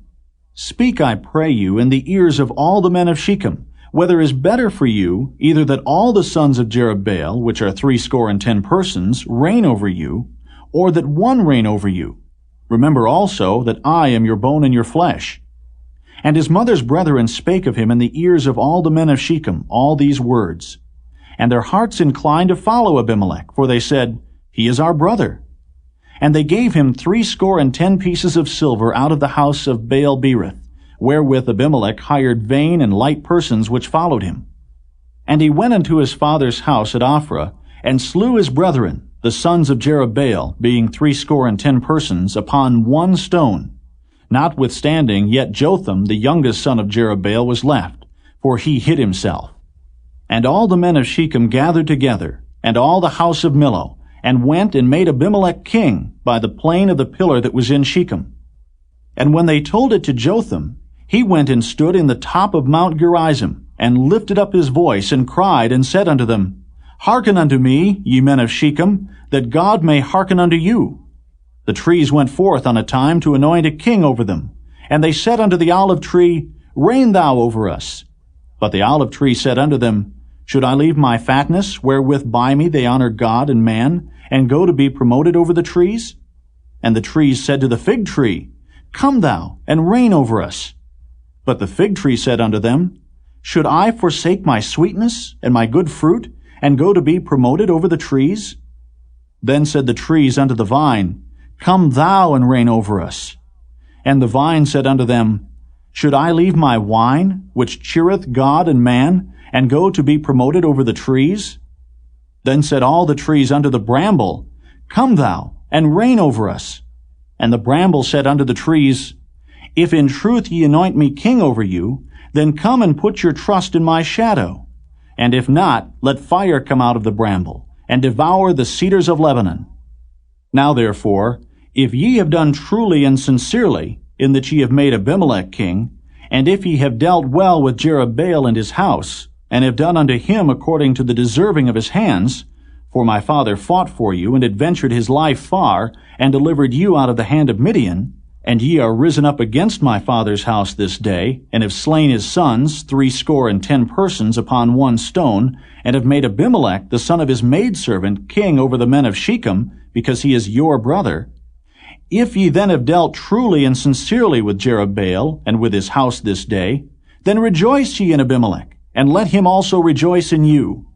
Speak, I pray you, in the ears of all the men of Shechem, whether it is better for you, either that all the sons of Jerubbaal, which are 60 persons, reign over you, or that one reign over you. Remember also that I am your bone and your flesh. And his mother's brethren spake of him in the ears of all the men of Shechem all these words. And their hearts inclined to follow Abimelech, for they said, He is our brother. And they gave him 60 pieces of silver out of the house of Baal-berith, wherewith Abimelech hired vain and light persons which followed him. And he went unto his father's house at Ophrah, and slew his brethren, the sons of Jerubbaal, being 60 persons, upon one stone. Notwithstanding, yet Jotham, the youngest son of Jerubbaal, was left, for he hid himself. And all the men of Shechem gathered together, and all the house of Millo, and went and made Abimelech king by the plain of the pillar that was in Shechem. And when they told it to Jotham, he went and stood in the top of Mount Gerizim, and lifted up his voice, and cried, and said unto them, Hearken unto me, ye men of Shechem, that God may hearken unto you. The trees went forth on a time to anoint a king over them. And they said unto the olive tree, Reign thou over us. But the olive tree said unto them, Should I leave my fatness, wherewith by me they honor God and man, and go to be promoted over the trees? And the trees said to the fig tree, Come thou, and reign over us. But the fig tree said unto them, Should I forsake my sweetness and my good fruit, and go to be promoted over the trees? Then said the trees unto the vine, Come thou, and reign over us. And the vine said unto them, Should I leave my wine, which cheereth God and man, and go to be promoted over the trees? Then said all the trees unto the bramble, Come thou, and reign over us. And the bramble said unto the trees, If in truth ye anoint me king over you, then come and put your trust in my shadow. And if not, let fire come out of the bramble, and devour the cedars of Lebanon. Now therefore, if ye have done truly and sincerely, in that ye have made Abimelech king, and if ye have dealt well with Jerubbaal and his house, and have done unto him according to the deserving of his hands, for my father fought for you, and adventured his life far, and delivered you out of the hand of Midian, and ye are risen up against my father's house this day, and have slain his sons, 60 persons, upon one stone, and have made Abimelech, the son of his maidservant, king over the men of Shechem, because he is your brother. If ye then have dealt truly and sincerely with Jerubbaal, and with his house this day, then rejoice ye in Abimelech, and let him also rejoice in you.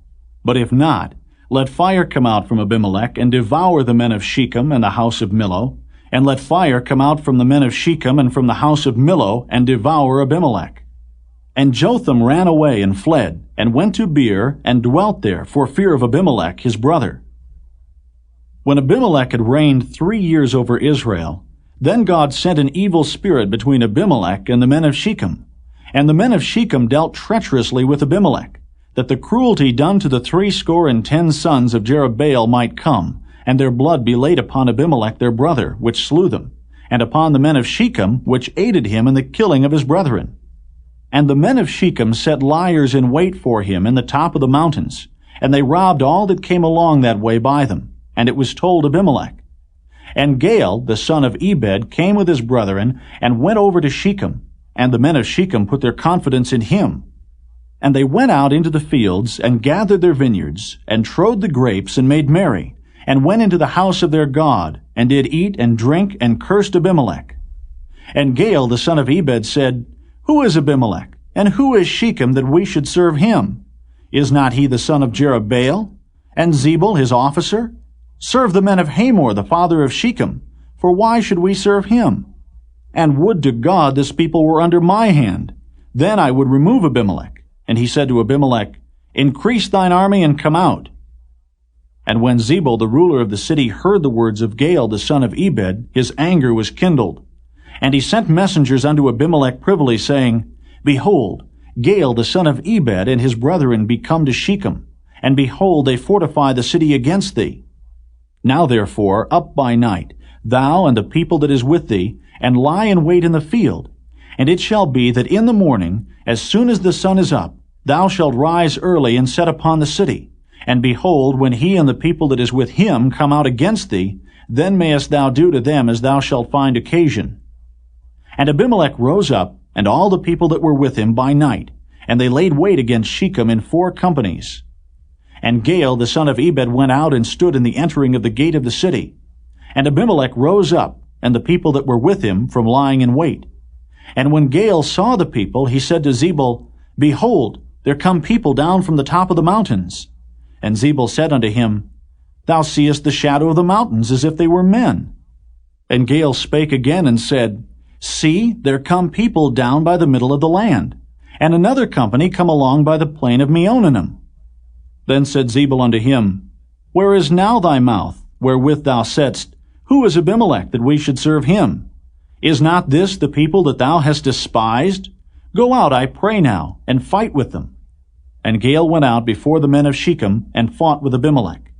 But if not, let fire come out from Abimelech, and devour the men of Shechem and the house of Millo, and let fire come out from the men of Shechem and from the house of Millo, and devour Abimelech. And Jotham ran away and fled, and went to Beer, and dwelt there, for fear of Abimelech his brother. When Abimelech had reigned 3 years over Israel, then God sent an evil spirit between Abimelech and the men of Shechem. And the men of Shechem dealt treacherously with Abimelech, that the cruelty done to the 60 sons of Jerubbaal might come, and their blood be laid upon Abimelech their brother, which slew them, and upon the men of Shechem, which aided him in the killing of his brethren. And the men of Shechem set liers in wait for him in the top of the mountains, and they robbed all that came along that way by them, and it was told Abimelech. And Gaal, the son of Ebed, came with his brethren, and went over to Shechem, and the men of Shechem put their confidence in him. And they went out into the fields, and gathered their vineyards, and trode the grapes, and made merry, and went into the house of their God, and did eat and drink, and cursed Abimelech. And Gaal, the son of Ebed, said, Who is Abimelech, and who is Shechem, that we should serve him? Is not he the son of Jerubbaal? And Zebul his officer? Serve the men of Hamor, the father of Shechem, for why should we serve him? And would to God this people were under my hand, then I would remove Abimelech. And he said to Abimelech, Increase thine army, and come out. And when Zebul the ruler of the city heard the words of Gaal the son of Ebed, his anger was kindled. And he sent messengers unto Abimelech privily, saying, Behold, Gaal the son of Ebed and his brethren be come to Shechem, and behold, they fortify the city against thee. Now therefore, up by night, thou and the people that is with thee, and lie in wait in the field. And it shall be that in the morning, as soon as the sun is up, thou shalt rise early and set upon the city. And behold, when he and the people that is with him come out against thee, then mayest thou do to them as thou shalt find occasion. And Abimelech rose up, and all the people that were with him by night, and they laid wait against Shechem in 4 companies. And Gaal the son of Ebed went out and stood in the entering of the gate of the city. And Abimelech rose up, and the people that were with him, from lying in wait. And when Gaal saw the people, he said to Zebul, Behold, there come people down from the top of the mountains. And Zebul said unto him, Thou seest the shadow of the mountains as if they were men. And Gaal spake again and said, See, there come people down by the middle of the land, and another company come along by the plain of Meonanim. Then said Zebul unto him, Where is now thy mouth, wherewith thou saidst, Who is Abimelech, that we should serve him? Is not this the people that thou hast despised? Go out, I pray now, and fight with them. And Gaal went out before the men of Shechem, and fought with Abimelech.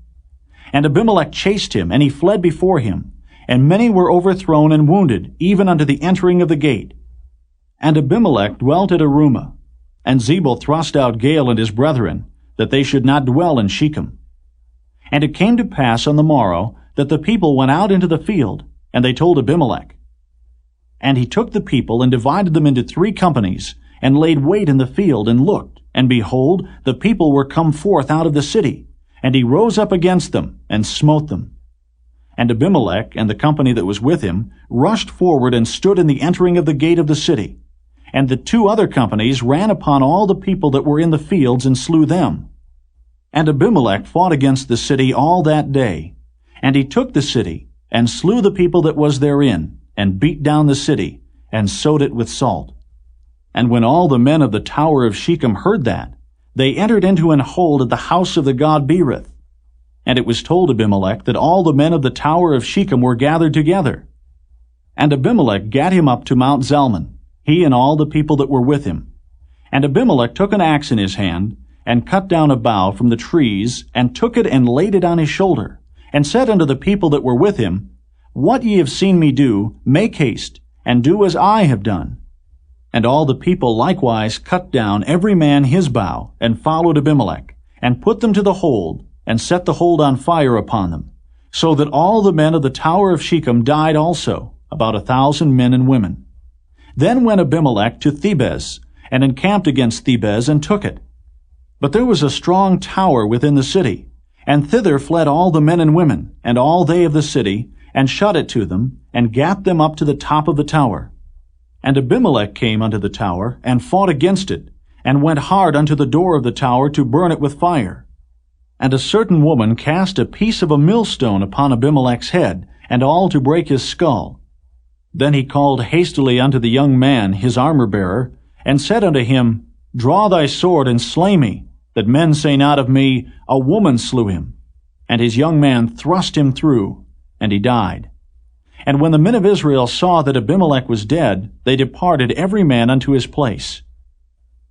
And Abimelech chased him, and he fled before him. And many were overthrown and wounded, even unto the entering of the gate. And Abimelech dwelt at Arumah. And Zebul thrust out Gaal and his brethren, that they should not dwell in Shechem. And it came to pass on the morrow, that the people went out into the field, and they told Abimelech. And he took the people, and divided them into 3 companies, and laid wait in the field, and looked, and behold, the people were come forth out of the city. And he rose up against them, and smote them. And Abimelech, and the company that was with him, rushed forward, and stood in the entering of the gate of the city. And the 2 other companies ran upon all the people that were in the fields, and slew them. And Abimelech fought against the city all that day. And he took the city, and slew the people that was therein, and beat down the city, and sowed it with salt. And when all the men of the tower of Shechem heard that, they entered into an hold at the house of the god Berith. And it was told Abimelech that all the men of the tower of Shechem were gathered together. And Abimelech gat him up to Mount Zalmon, he and all the people that were with him. And Abimelech took an axe in his hand, and cut down a bough from the trees, and took it and laid it on his shoulder, and said unto the people that were with him, What ye have seen me do, make haste, and do as I have done. And all the people likewise cut down every man his bough, and followed Abimelech, and put them to the hold, and set the hold on fire upon them, so that all the men of the tower of Shechem died also, about 1,000 men and women. Then went Abimelech to Thebez, and encamped against Thebez, and took it. But there was a strong tower within the city, and thither fled all the men and women, and all they of the city, and shut it to them, and gat them up to the top of the tower. And Abimelech came unto the tower, and fought against it, and went hard unto the door of the tower to burn it with fire. And a certain woman cast a piece of a millstone upon Abimelech's head, and all to break his skull. Then he called hastily unto the young man, his armor-bearer, and said unto him, Draw thy sword, and slay me, that men say not of me, A woman slew him. And his young man thrust him through, and he died. And when the men of Israel saw that Abimelech was dead, they departed every man unto his place.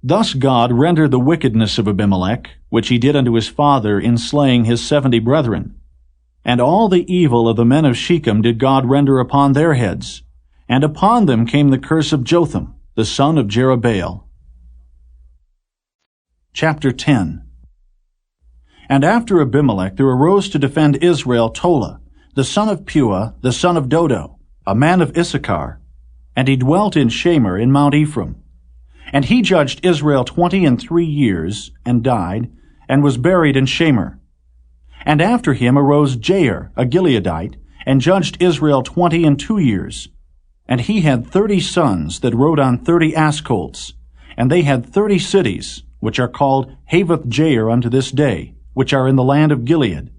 Thus God rendered the wickedness of Abimelech, which he did unto his father in slaying his 70 brethren. And all the evil of the men of Shechem did God render upon their heads. And upon them came the curse of Jotham, the son of Jerubbaal. Chapter 10. And after Abimelech there arose to defend Israel Tola, the son of Puah, the son of Dodo, a man of Issachar. And he dwelt in Shamir in Mount Ephraim. And he judged Israel 23 years, and died, and was buried in Shamir. And after him arose Jair, a Gileadite, and judged Israel 22 years. And he had 30 sons that rode on 30 ass colts, and they had 30 cities, which are called Havoth Jair unto this day, which are in the land of Gilead.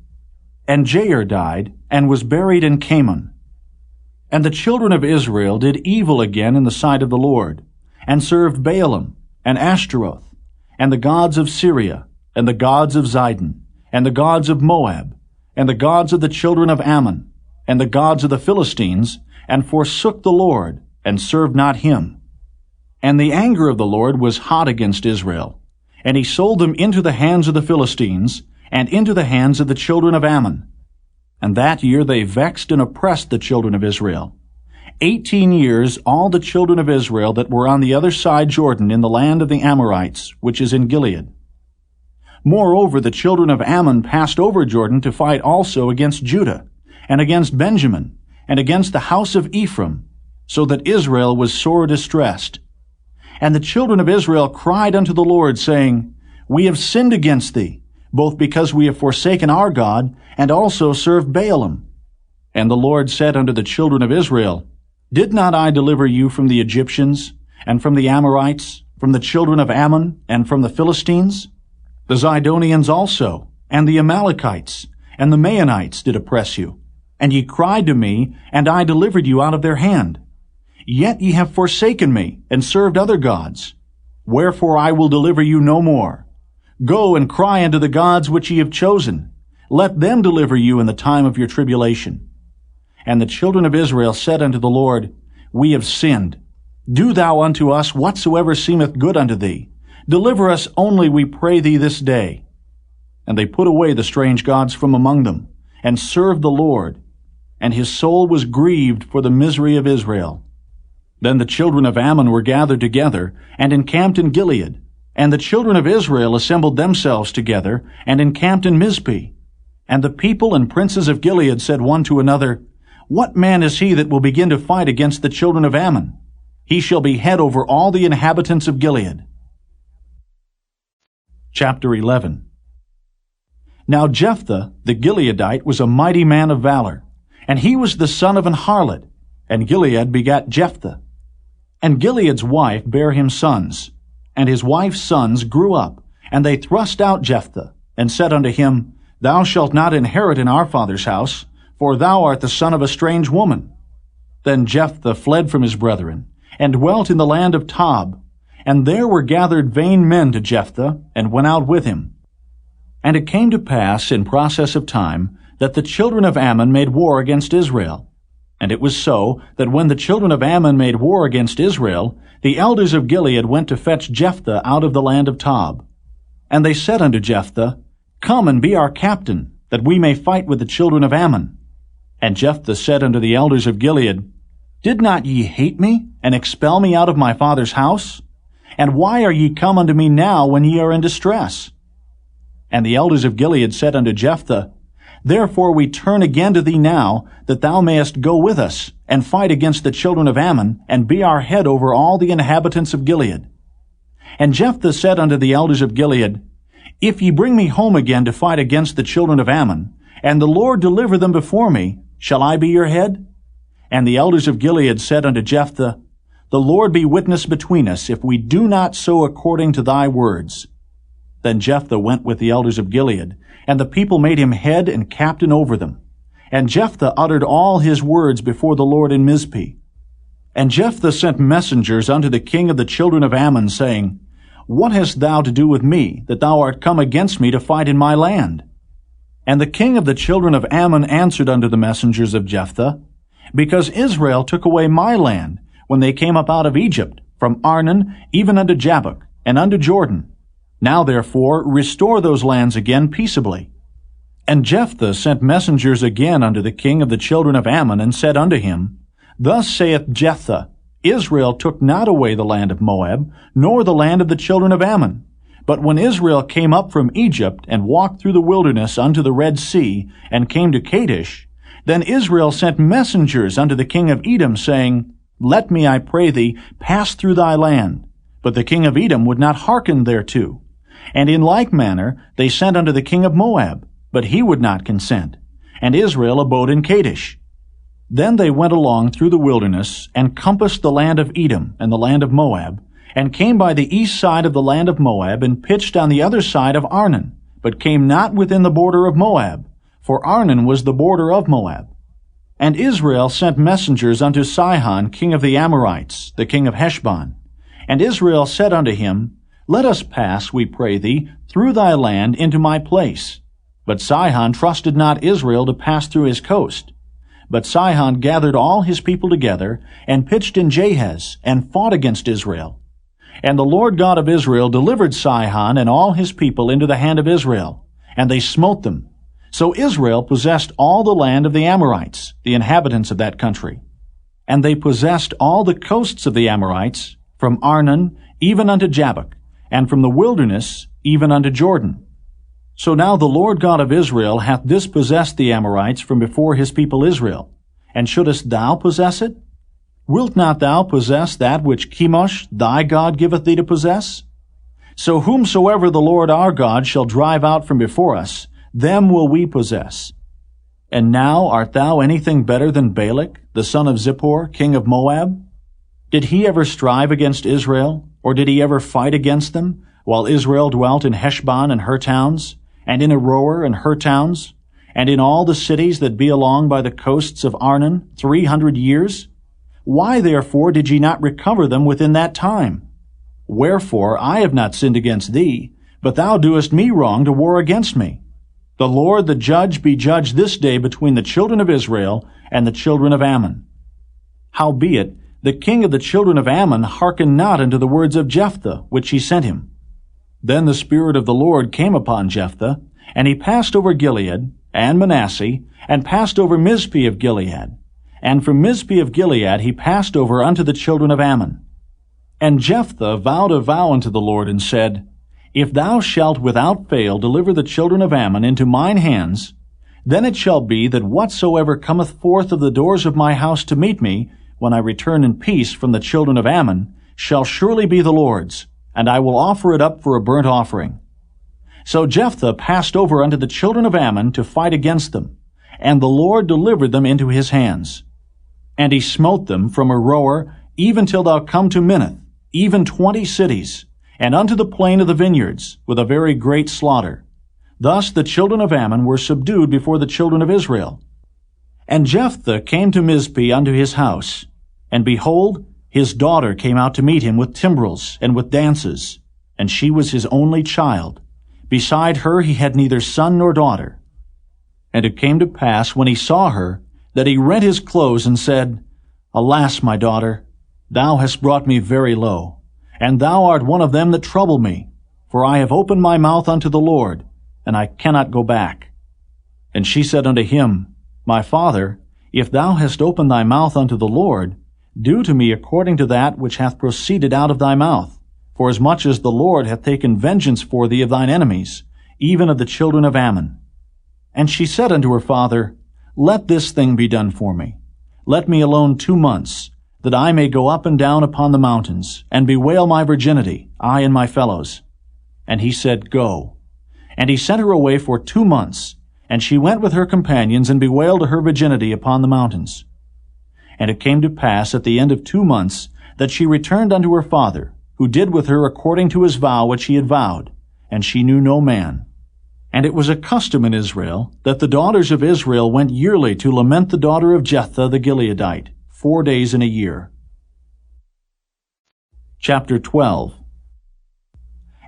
And Jair died, and was buried in Camon. And the children of Israel did evil again in the sight of the Lord, and served Baalim, and Ashtaroth, and the gods of Syria, and the gods of Zidon, and the gods of Moab, and the gods of the children of Ammon, and the gods of the Philistines, and forsook the Lord, and served not him. And the anger of the Lord was hot against Israel, and he sold them into the hands of the Philistines, and into the hands of the children of Ammon. And that year they vexed and oppressed the children of Israel. 18 years all the children of Israel that were on the other side Jordan in the land of the Amorites, which is in Gilead. Moreover, the children of Ammon passed over Jordan to fight also against Judah, and against Benjamin, and against the house of Ephraim, so that Israel was sore distressed. And the children of Israel cried unto the Lord, saying, We have sinned against thee, both because we have forsaken our God, and also served Baalim. And the Lord said unto the children of Israel, Did not I deliver you from the Egyptians, and from the Amorites, from the children of Ammon, and from the Philistines? The Zidonians also, and the Amalekites, and the Maonites did oppress you. And ye cried to me, and I delivered you out of their hand. Yet ye have forsaken me, and served other gods. Wherefore I will deliver you no more. Go and cry unto the gods which ye have chosen. Let them deliver you in the time of your tribulation. And the children of Israel said unto the Lord, We have sinned. Do thou unto us whatsoever seemeth good unto thee. Deliver us only, we pray thee, this day. And they put away the strange gods from among them, and served the Lord. And his soul was grieved for the misery of Israel. Then the children of Ammon were gathered together, and encamped in Gilead. And the children of Israel assembled themselves together, and encamped in Mizpeh. And the people and princes of Gilead said one to another, What man is he that will begin to fight against the children of Ammon? He shall be head over all the inhabitants of Gilead. Chapter 11. Now Jephthah the Gileadite was a mighty man of valor, and he was the son of an harlot, and Gilead begat Jephthah. And Gilead's wife bare him sons, and his wife's sons grew up, and they thrust out Jephthah, and said unto him, Thou shalt not inherit in our father's house, for thou art the son of a strange woman. Then Jephthah fled from his brethren, and dwelt in the land of Tob. And there were gathered vain men to Jephthah, and went out with him. And it came to pass in process of time, that the children of Ammon made war against Israel. And it was so, that when the children of Ammon made war against Israel, the elders of Gilead went to fetch Jephthah out of the land of Tob. And they said unto Jephthah, Come and be our captain, that we may fight with the children of Ammon. And Jephthah said unto the elders of Gilead, Did not ye hate me, and expel me out of my father's house? And why are ye come unto me now when ye are in distress? And the elders of Gilead said unto Jephthah, Therefore we turn again to thee now, that thou mayest go with us, and fight against the children of Ammon, and be our head over all the inhabitants of Gilead. And Jephthah said unto the elders of Gilead, If ye bring me home again to fight against the children of Ammon, and the Lord deliver them before me, shall I be your head? And the elders of Gilead said unto Jephthah, The Lord be witness between us, if we do not so according to thy words. Then Jephthah went with the elders of Gilead, and the people made him head and captain over them. And Jephthah uttered all his words before the Lord in Mizpeh. And Jephthah sent messengers unto the king of the children of Ammon, saying, What hast thou to do with me, that thou art come against me to fight in my land? And the king of the children of Ammon answered unto the messengers of Jephthah, Because Israel took away my land, when they came up out of Egypt, from Arnon even unto Jabbok, and unto Jordan. Now therefore restore those lands again peaceably. And Jephthah sent messengers again unto the king of the children of Ammon, and said unto him, Thus saith Jephthah, Israel took not away the land of Moab, nor the land of the children of Ammon. But when Israel came up from Egypt, and walked through the wilderness unto the Red Sea, and came to Kadesh, then Israel sent messengers unto the king of Edom, saying, Let me, I pray thee, pass through thy land. But the king of Edom would not hearken thereto. And in like manner they sent unto the king of Moab, but he would not consent. And Israel abode in Kadesh. Then they went along through the wilderness, and compassed the land of Edom and the land of Moab, and came by the east side of the land of Moab, and pitched on the other side of Arnon, but came not within the border of Moab, for Arnon was the border of Moab. And Israel sent messengers unto Sihon, king of the Amorites, the king of Heshbon. And Israel said unto him, Let us pass, we pray thee, through thy land into my place. But Sihon trusted not Israel to pass through his coast. But Sihon gathered all his people together, and pitched in Jahaz, and fought against Israel. And the Lord God of Israel delivered Sihon and all his people into the hand of Israel, and they smote them. So Israel possessed all the land of the Amorites, the inhabitants of that country. And they possessed all the coasts of the Amorites, from Arnon even unto Jabbok, and from the wilderness even unto Jordan. So now the Lord God of Israel hath dispossessed the Amorites from before his people Israel. And shouldest thou possess it? Wilt not thou possess that which Chemosh thy God giveth thee to possess? So whomsoever the Lord our God shall drive out from before us, them will we possess. And now art thou anything better than Balak, the son of Zippor, king of Moab? Did he ever strive against Israel, or did he ever fight against them, while Israel dwelt in Heshbon and her towns, and in Aroer and her towns, and in all the cities that be along by the coasts of Arnon 300 years? Why therefore did ye not recover them within that time? Wherefore I have not sinned against thee, but thou doest me wrong to war against me. The Lord the judge be judge this day between the children of Israel and the children of Ammon. Howbeit, the king of the children of Ammon hearkened not unto the words of Jephthah, which he sent him. Then the Spirit of the Lord came upon Jephthah, and he passed over Gilead, and Manasseh, and passed over Mizpeh of Gilead. And from Mizpeh of Gilead he passed over unto the children of Ammon. And Jephthah vowed a vow unto the Lord, and said, If thou shalt without fail deliver the children of Ammon into mine hands, then it shall be that whatsoever cometh forth of the doors of my house to meet me, when I return in peace from the children of Ammon, shall surely be the Lord's, and I will offer it up for a burnt offering. So Jephthah passed over unto the children of Ammon to fight against them, and the Lord delivered them into his hands. And he smote them from Aroer even till thou come to Minnith, even 20 cities, and unto the plain of the vineyards, with a very great slaughter. Thus the children of Ammon were subdued before the children of Israel. And Jephthah came to Mizpeh unto his house, and behold, his daughter came out to meet him with timbrels and with dances, and she was his only child. Beside her he had neither son nor daughter. And it came to pass, when he saw her, that he rent his clothes and said, Alas, my daughter, thou hast brought me very low, and thou art one of them that trouble me, for I have opened my mouth unto the Lord, and I cannot go back. And she said unto him, My father, if thou hast opened thy mouth unto the Lord, do to me according to that which hath proceeded out of thy mouth, forasmuch as the Lord hath taken vengeance for thee of thine enemies, even of the children of Ammon. And she said unto her father, Let this thing be done for me. Let me alone 2 months, that I may go up and down upon the mountains, and bewail my virginity, I and my fellows. And he said, Go. And he sent her away for 2 months, and she went with her companions, and bewailed her virginity upon the mountains. And it came to pass at the end of 2 months, that she returned unto her father, who did with her according to his vow which he had vowed, and she knew no man. And it was a custom in Israel, that the daughters of Israel went yearly to lament the daughter of Jephthah the Gileadite, 4 days in a year. Chapter 12.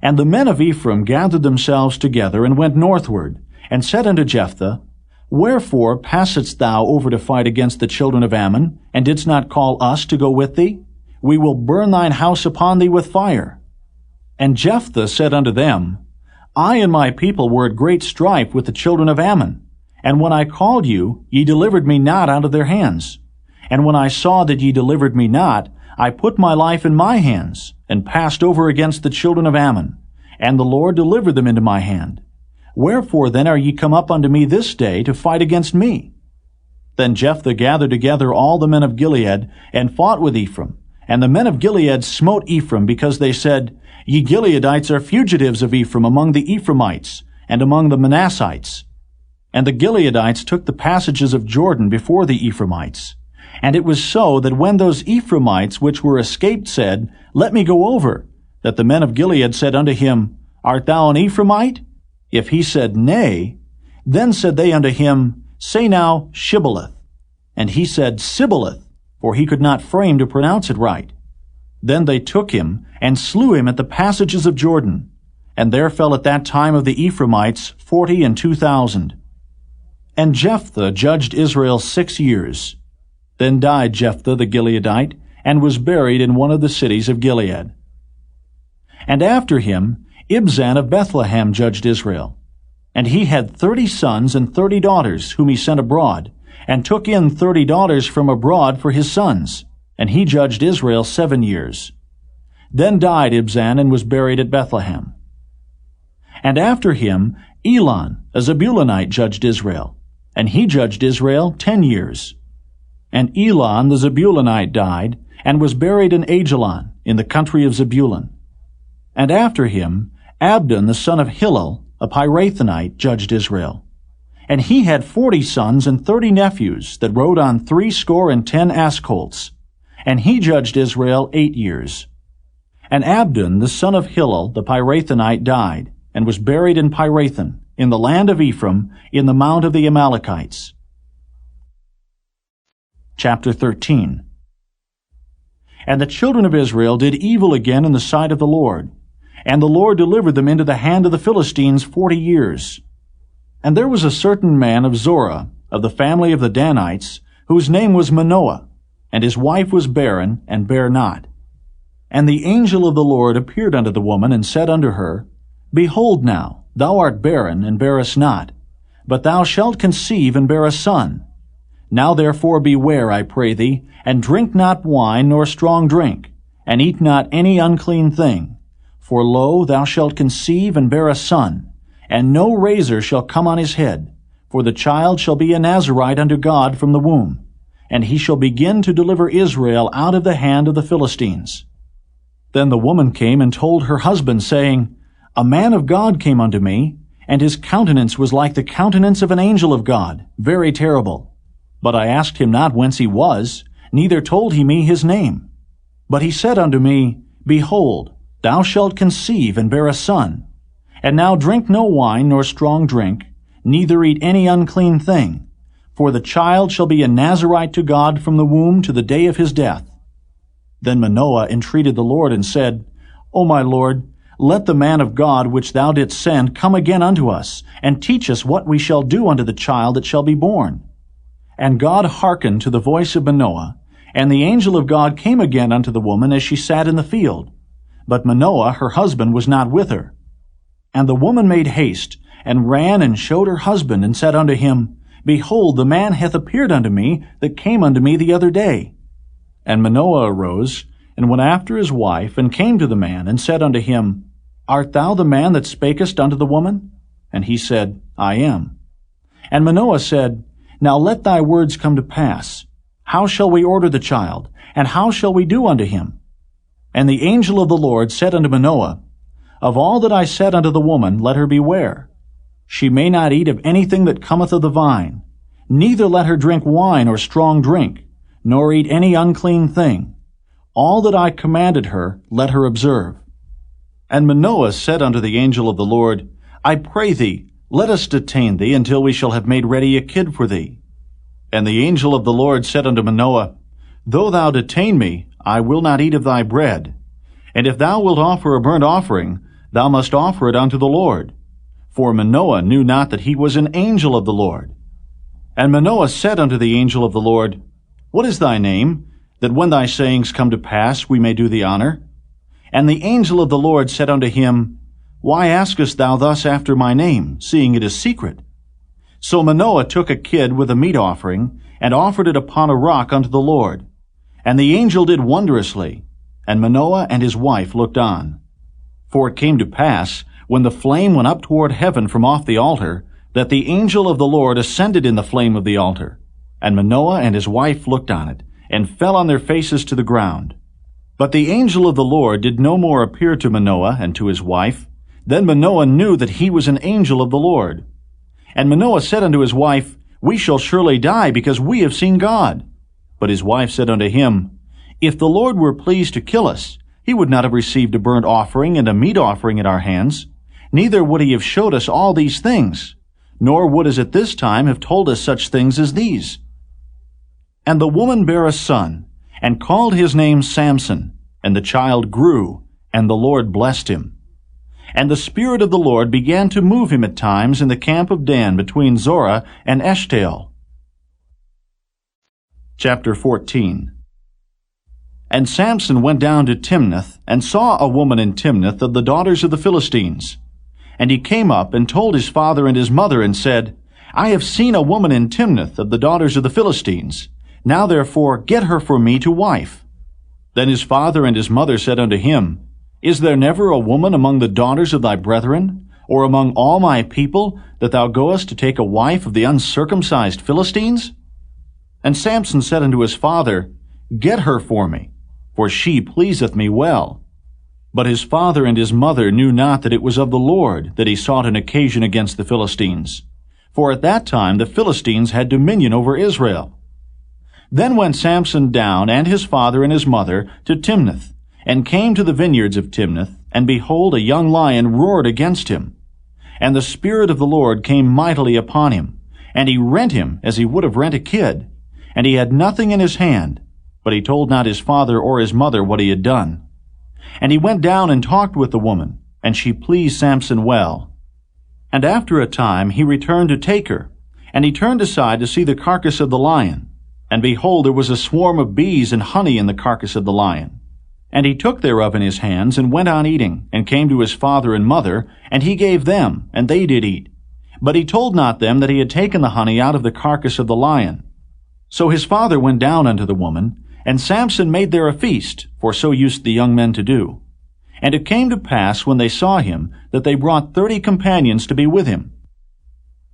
And the men of Ephraim gathered themselves together, and went northward, and said unto Jephthah, Wherefore passedst thou over to fight against the children of Ammon, and didst not call us to go with thee? We will burn thine house upon thee with fire. And Jephthah said unto them, I and my people were at great strife with the children of Ammon, and when I called you, ye delivered me not out of their hands. And when I saw that ye delivered me not, I put my life in my hands, and passed over against the children of Ammon, and the Lord delivered them into my hand. Wherefore then are ye come up unto me this day to fight against me? Then Jephthah gathered together all the men of Gilead, and fought with Ephraim. And the men of Gilead smote Ephraim, because they said, Ye Gileadites are fugitives of Ephraim among the Ephraimites, and among the Manassites. And the Gileadites took the passages of Jordan before the Ephraimites. And it was so that when those Ephraimites which were escaped said, Let me go over, that the men of Gilead said unto him, Art thou an Ephraimite? If he said, Nay, then said they unto him, Say now, Shibboleth. And he said, Sibboleth, for he could not frame to pronounce it right. Then they took him, and slew him at the passages of Jordan. And there fell at that time of the Ephraimites 42,000. And Jephthah judged Israel 6 years. Then died Jephthah the Gileadite, and was buried in one of the cities of Gilead. And after him Ibzan of Bethlehem judged Israel. And he had 30 sons and 30 daughters, whom he sent abroad, and took in 30 daughters from abroad for his sons. And he judged Israel 7 years. Then died Ibzan, and was buried at Bethlehem. And after him Elon, a Zebulunite, judged Israel. And he judged Israel 10 years. And Elon the Zebulunite died, and was buried in Ajalon, in the country of Zebulun. And after him Abdon the son of Hillel, a Pirathonite, judged Israel. And he had 40 sons and 30 nephews, that rode on 70 ass colts. And he judged Israel 8 years. And Abdon the son of Hillel, the Pirathonite, died, and was buried in Pirathon, in the land of Ephraim, in the mount of the Amalekites. Chapter 13. And the children of Israel did evil again in the sight of the Lord, and the Lord delivered them into the hand of the Philistines 40 years. And there was a certain man of Zorah, of the family of the Danites, whose name was Manoah, and his wife was barren, and bare not. And the angel of the Lord appeared unto the woman, and said unto her, Behold now, thou art barren, and bearest not, but thou shalt conceive, and bear a son. Now therefore beware, I pray thee, and drink not wine nor strong drink, and eat not any unclean thing. For lo, thou shalt conceive, and bear a son, and no razor shall come on his head, for the child shall be a Nazarite unto God from the womb, and he shall begin to deliver Israel out of the hand of the Philistines. Then the woman came and told her husband, saying, A man of God came unto me, and his countenance was like the countenance of an angel of God, very terrible. But I asked him not whence he was, neither told he me his name. But he said unto me, Behold, thou shalt conceive, and bear a son. And now drink no wine nor strong drink, neither eat any unclean thing. For the child shall be a Nazarite to God from the womb to the day of his death. Then Manoah entreated the Lord, and said, O my Lord, let the man of God which thou didst send come again unto us, and teach us what we shall do unto the child that shall be born. And God hearkened to the voice of Manoah, and the angel of God came again unto the woman as she sat in the field. But Manoah her husband was not with her. And the woman made haste, and ran and showed her husband, and said unto him, Behold, the man hath appeared unto me, that came unto me the other day. And Manoah arose, and went after his wife, and came to the man, and said unto him, Art thou the man that spakest unto the woman? And he said, I am. And Manoah said, Now let thy words come to pass. How shall we order the child, and how shall we do unto him? And the angel of the Lord said unto Manoah, Of all that I said unto the woman, let her beware. She may not eat of anything that cometh of the vine, neither let her drink wine or strong drink, nor eat any unclean thing. All that I commanded her, let her observe. And Manoah said unto the angel of the Lord, I pray thee, let us detain thee until we shall have made ready a kid for thee. And the angel of the Lord said unto Manoah, Though thou detain me, I will not eat of thy bread. And if thou wilt offer a burnt offering, thou must offer it unto the Lord. For Manoah knew not that he was an angel of the Lord. And Manoah said unto the angel of the Lord, What is thy name, that when thy sayings come to pass we may do thee honor? And the angel of the Lord said unto him, Why askest thou thus after my name, seeing it is secret? So Manoah took a kid with a meat offering, and offered it upon a rock unto the Lord. And the angel did wondrously, and Manoah and his wife looked on. For it came to pass, when the flame went up toward heaven from off the altar, that the angel of the Lord ascended in the flame of the altar. And Manoah and his wife looked on it, and fell on their faces to the ground. But the angel of the Lord did no more appear to Manoah and to his wife. Then Manoah knew that he was an angel of the Lord. And Manoah said unto his wife, We shall surely die, because we have seen God. But his wife said unto him, If the Lord were pleased to kill us, he would not have received a burnt offering and a meat offering at our hands, neither would he have showed us all these things, nor would as at this time have told us such things as these. And the woman bare a son, and called his name Samson, and the child grew, and the Lord blessed him. And the Spirit of the Lord began to move him at times in the camp of Dan between Zorah and Eshtaol. Chapter 14. And Samson went down to Timnath, and saw a woman in Timnath of the daughters of the Philistines. And he came up and told his father and his mother, and said, I have seen a woman in Timnath of the daughters of the Philistines. Now therefore get her for me to wife. Then his father and his mother said unto him, Is there never a woman among the daughters of thy brethren, or among all my people, that thou goest to take a wife of the uncircumcised Philistines? And Samson said unto his father, Get her for me, for she pleaseth me well. But his father and his mother knew not that it was of the Lord that he sought an occasion against the Philistines. For at that time the Philistines had dominion over Israel. Then went Samson down, and his father and his mother, to Timnath, and came to the vineyards of Timnath, and behold, a young lion roared against him. And the Spirit of the Lord came mightily upon him, and he rent him as he would have rent a kid. And he had nothing in his hand, but he told not his father or his mother what he had done. And he went down and talked with the woman, and she pleased Samson well. And after a time he returned to take her, and he turned aside to see the carcass of the lion. And behold, there was a swarm of bees and honey in the carcass of the lion. And he took thereof in his hands, and went on eating, and came to his father and mother, and he gave them, and they did eat. But he told not them that he had taken the honey out of the carcass of the lion. So his father went down unto the woman, and Samson made there a feast, for so used the young men to do. And it came to pass, when they saw him, that they brought 30 companions to be with him.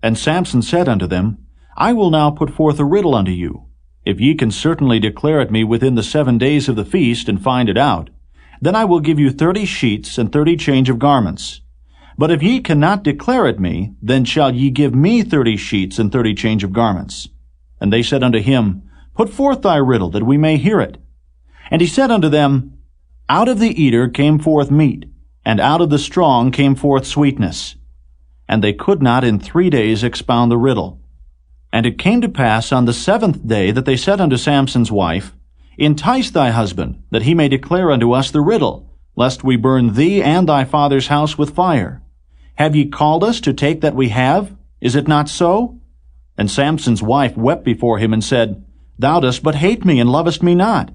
And Samson said unto them, I will now put forth a riddle unto you. If ye can certainly declare it me within the 7 days of the feast, and find it out, then I will give you 30 sheets and 30 change of garments. But if ye cannot declare it me, then shall ye give me 30 sheets and 30 change of garments. And they said unto him, Put forth thy riddle, that we may hear it. And he said unto them, Out of the eater came forth meat, and out of the strong came forth sweetness. And they could not in 3 days expound the riddle. And it came to pass on the 7th day that they said unto Samson's wife, Entice thy husband, that he may declare unto us the riddle, lest we burn thee and thy father's house with fire. Have ye called us to take that we have? Is it not so? And Samson's wife wept before him, and said, Thou dost but hate me, and lovest me not.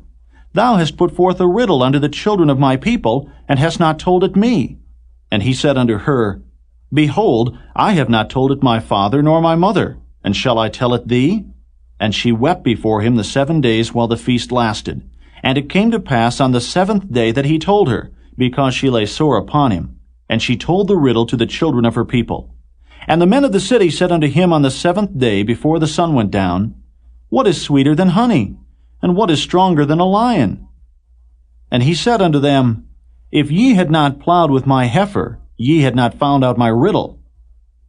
Thou hast put forth a riddle unto the children of my people, and hast not told it me. And he said unto her, Behold, I have not told it my father nor my mother, and shall I tell it thee? And she wept before him the 7 days while the feast lasted. And it came to pass on the 7th day that he told her, because she lay sore upon him. And she told the riddle to the children of her people. And the men of the city said unto him on the 7th day before the sun went down, What is sweeter than honey? And what is stronger than a lion? And he said unto them, If ye had not plowed with my heifer, ye had not found out my riddle.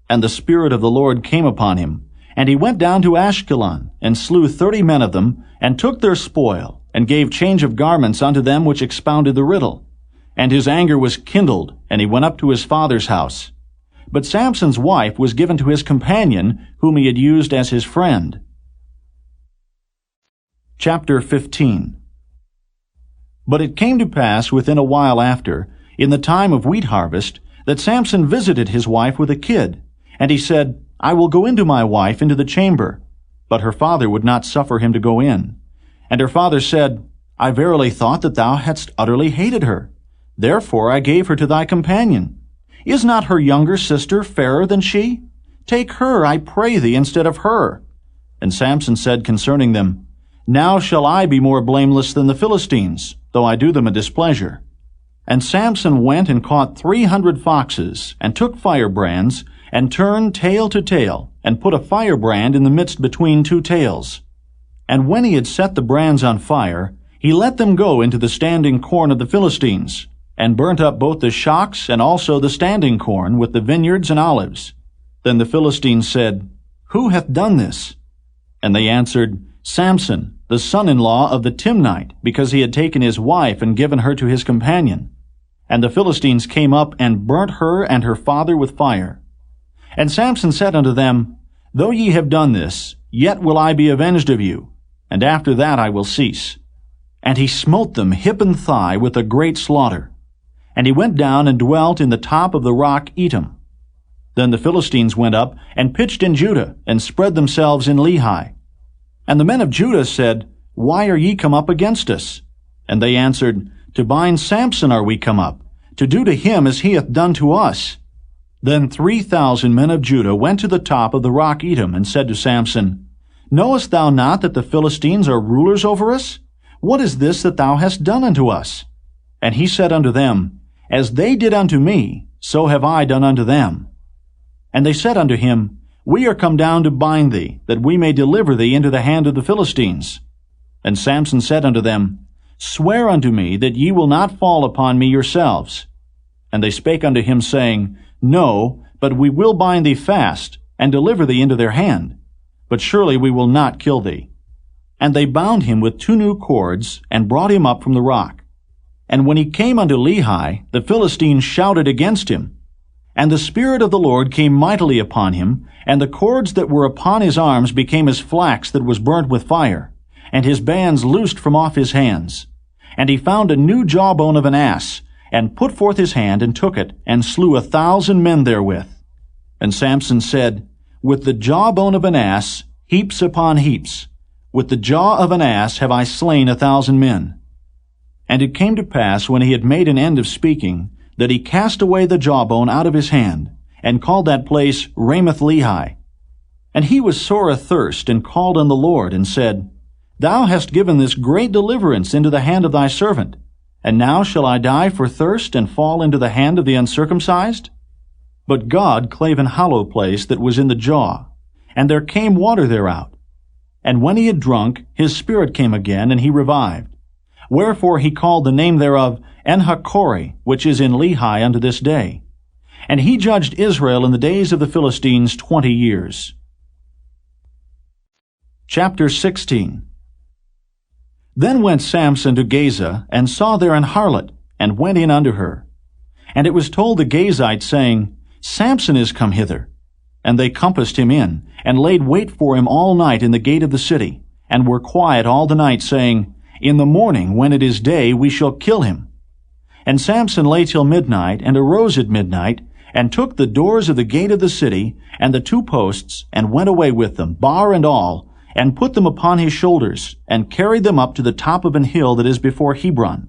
And the Spirit of the Lord came upon him, and he went down to Ashkelon, and slew 30 men of them, and took their spoil, and gave change of garments unto them which expounded the riddle. And his anger was kindled, and he went up to his father's house. But Samson's wife was given to his companion, whom he had used as his friend. Chapter 15. But it came to pass within a while after, in the time of wheat harvest, that Samson visited his wife with a kid. And he said, I will go into my wife into the chamber. But her father would not suffer him to go in. And her father said, I verily thought that thou hadst utterly hated her. Therefore I gave her to thy companion. Is not her younger sister fairer than she? Take her, I pray thee, instead of her. And Samson said concerning them, Now shall I be more blameless than the Philistines, though I do them a displeasure. And Samson went and caught 300 foxes, and took firebrands, and turned tail to tail, and put a firebrand in the midst between 2 tails. And when he had set the brands on fire, he let them go into the standing corn of the Philistines, and burnt up both the shocks and also the standing corn with the vineyards and olives. Then the Philistines said, Who hath done this? And they answered, Samson, the son-in-law of the Timnite, because he had taken his wife and given her to his companion. And the Philistines came up and burnt her and her father with fire. And Samson said unto them, Though ye have done this, yet will I be avenged of you, and after that I will cease. And he smote them hip and thigh with a great slaughter. And he went down and dwelt in the top of the rock Etam. Then the Philistines went up and pitched in Judah, and spread themselves in Lehi. And the men of Judah said, Why are ye come up against us? And they answered, To bind Samson are we come up, to do to him as he hath done to us. Then 3,000 men of Judah went to the top of the rock Etam, and said to Samson, Knowest thou not that the Philistines are rulers over us? What is this that thou hast done unto us? And he said unto them, As they did unto me, so have I done unto them. And they said unto him, We are come down to bind thee, that we may deliver thee into the hand of the Philistines. And Samson said unto them, Swear unto me that ye will not fall upon me yourselves. And they spake unto him, saying, No, but we will bind thee fast, and deliver thee into their hand. But surely we will not kill thee. And they bound him with 2 new cords, and brought him up from the rock. And when he came unto Lehi, the Philistines shouted against him. And the Spirit of the Lord came mightily upon him, and the cords that were upon his arms became as flax that was burnt with fire, and his bands loosed from off his hands. And he found a new jawbone of an ass, and put forth his hand, and took it, and slew 1,000 men therewith. And Samson said, With the jawbone of an ass, heaps upon heaps, with the jaw of an ass have I slain 1,000 men. And it came to pass, when he had made an end of speaking, that he cast away the jawbone out of his hand, and called that place Ramath Lehi. And he was sore athirst, and called on the Lord, and said, Thou hast given this great deliverance into the hand of thy servant, and now shall I die for thirst, and fall into the hand of the uncircumcised? But God clave an hollow place that was in the jaw, and there came water thereout. And when he had drunk, his spirit came again, and he revived. Wherefore he called the name thereof En-hakkore, which is in Lehi unto this day. And he judged Israel in the days of the Philistines 20 years. Chapter 16. Then went Samson to Gaza, and saw there an harlot, and went in unto her. And it was told the Gazites, saying, Samson is come hither. And they compassed him in, and laid wait for him all night in the gate of the city, and were quiet all the night, saying, In the morning, when it is day, we shall kill him. And Samson lay till midnight, and arose at midnight, and took the doors of the gate of the city, and the 2 posts, and went away with them, bar and all, and put them upon his shoulders, and carried them up to the top of an hill that is before Hebron.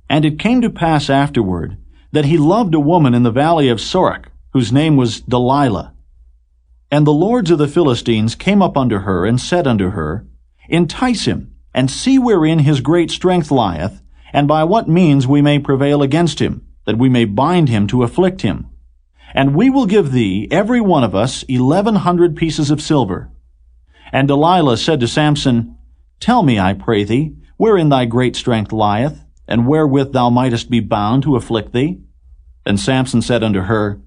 And it came to pass afterward, that he loved a woman in the valley of Sorek, whose name was Delilah. And the lords of the Philistines came up unto her, and said unto her, Entice him, and see wherein his great strength lieth, and by what means we may prevail against him, that we may bind him to afflict him. And we will give thee, every one of us, 1,100 pieces of silver. And Delilah said to Samson, Tell me, I pray thee, wherein thy great strength lieth, and wherewith thou mightest be bound to afflict thee? And Samson said unto her,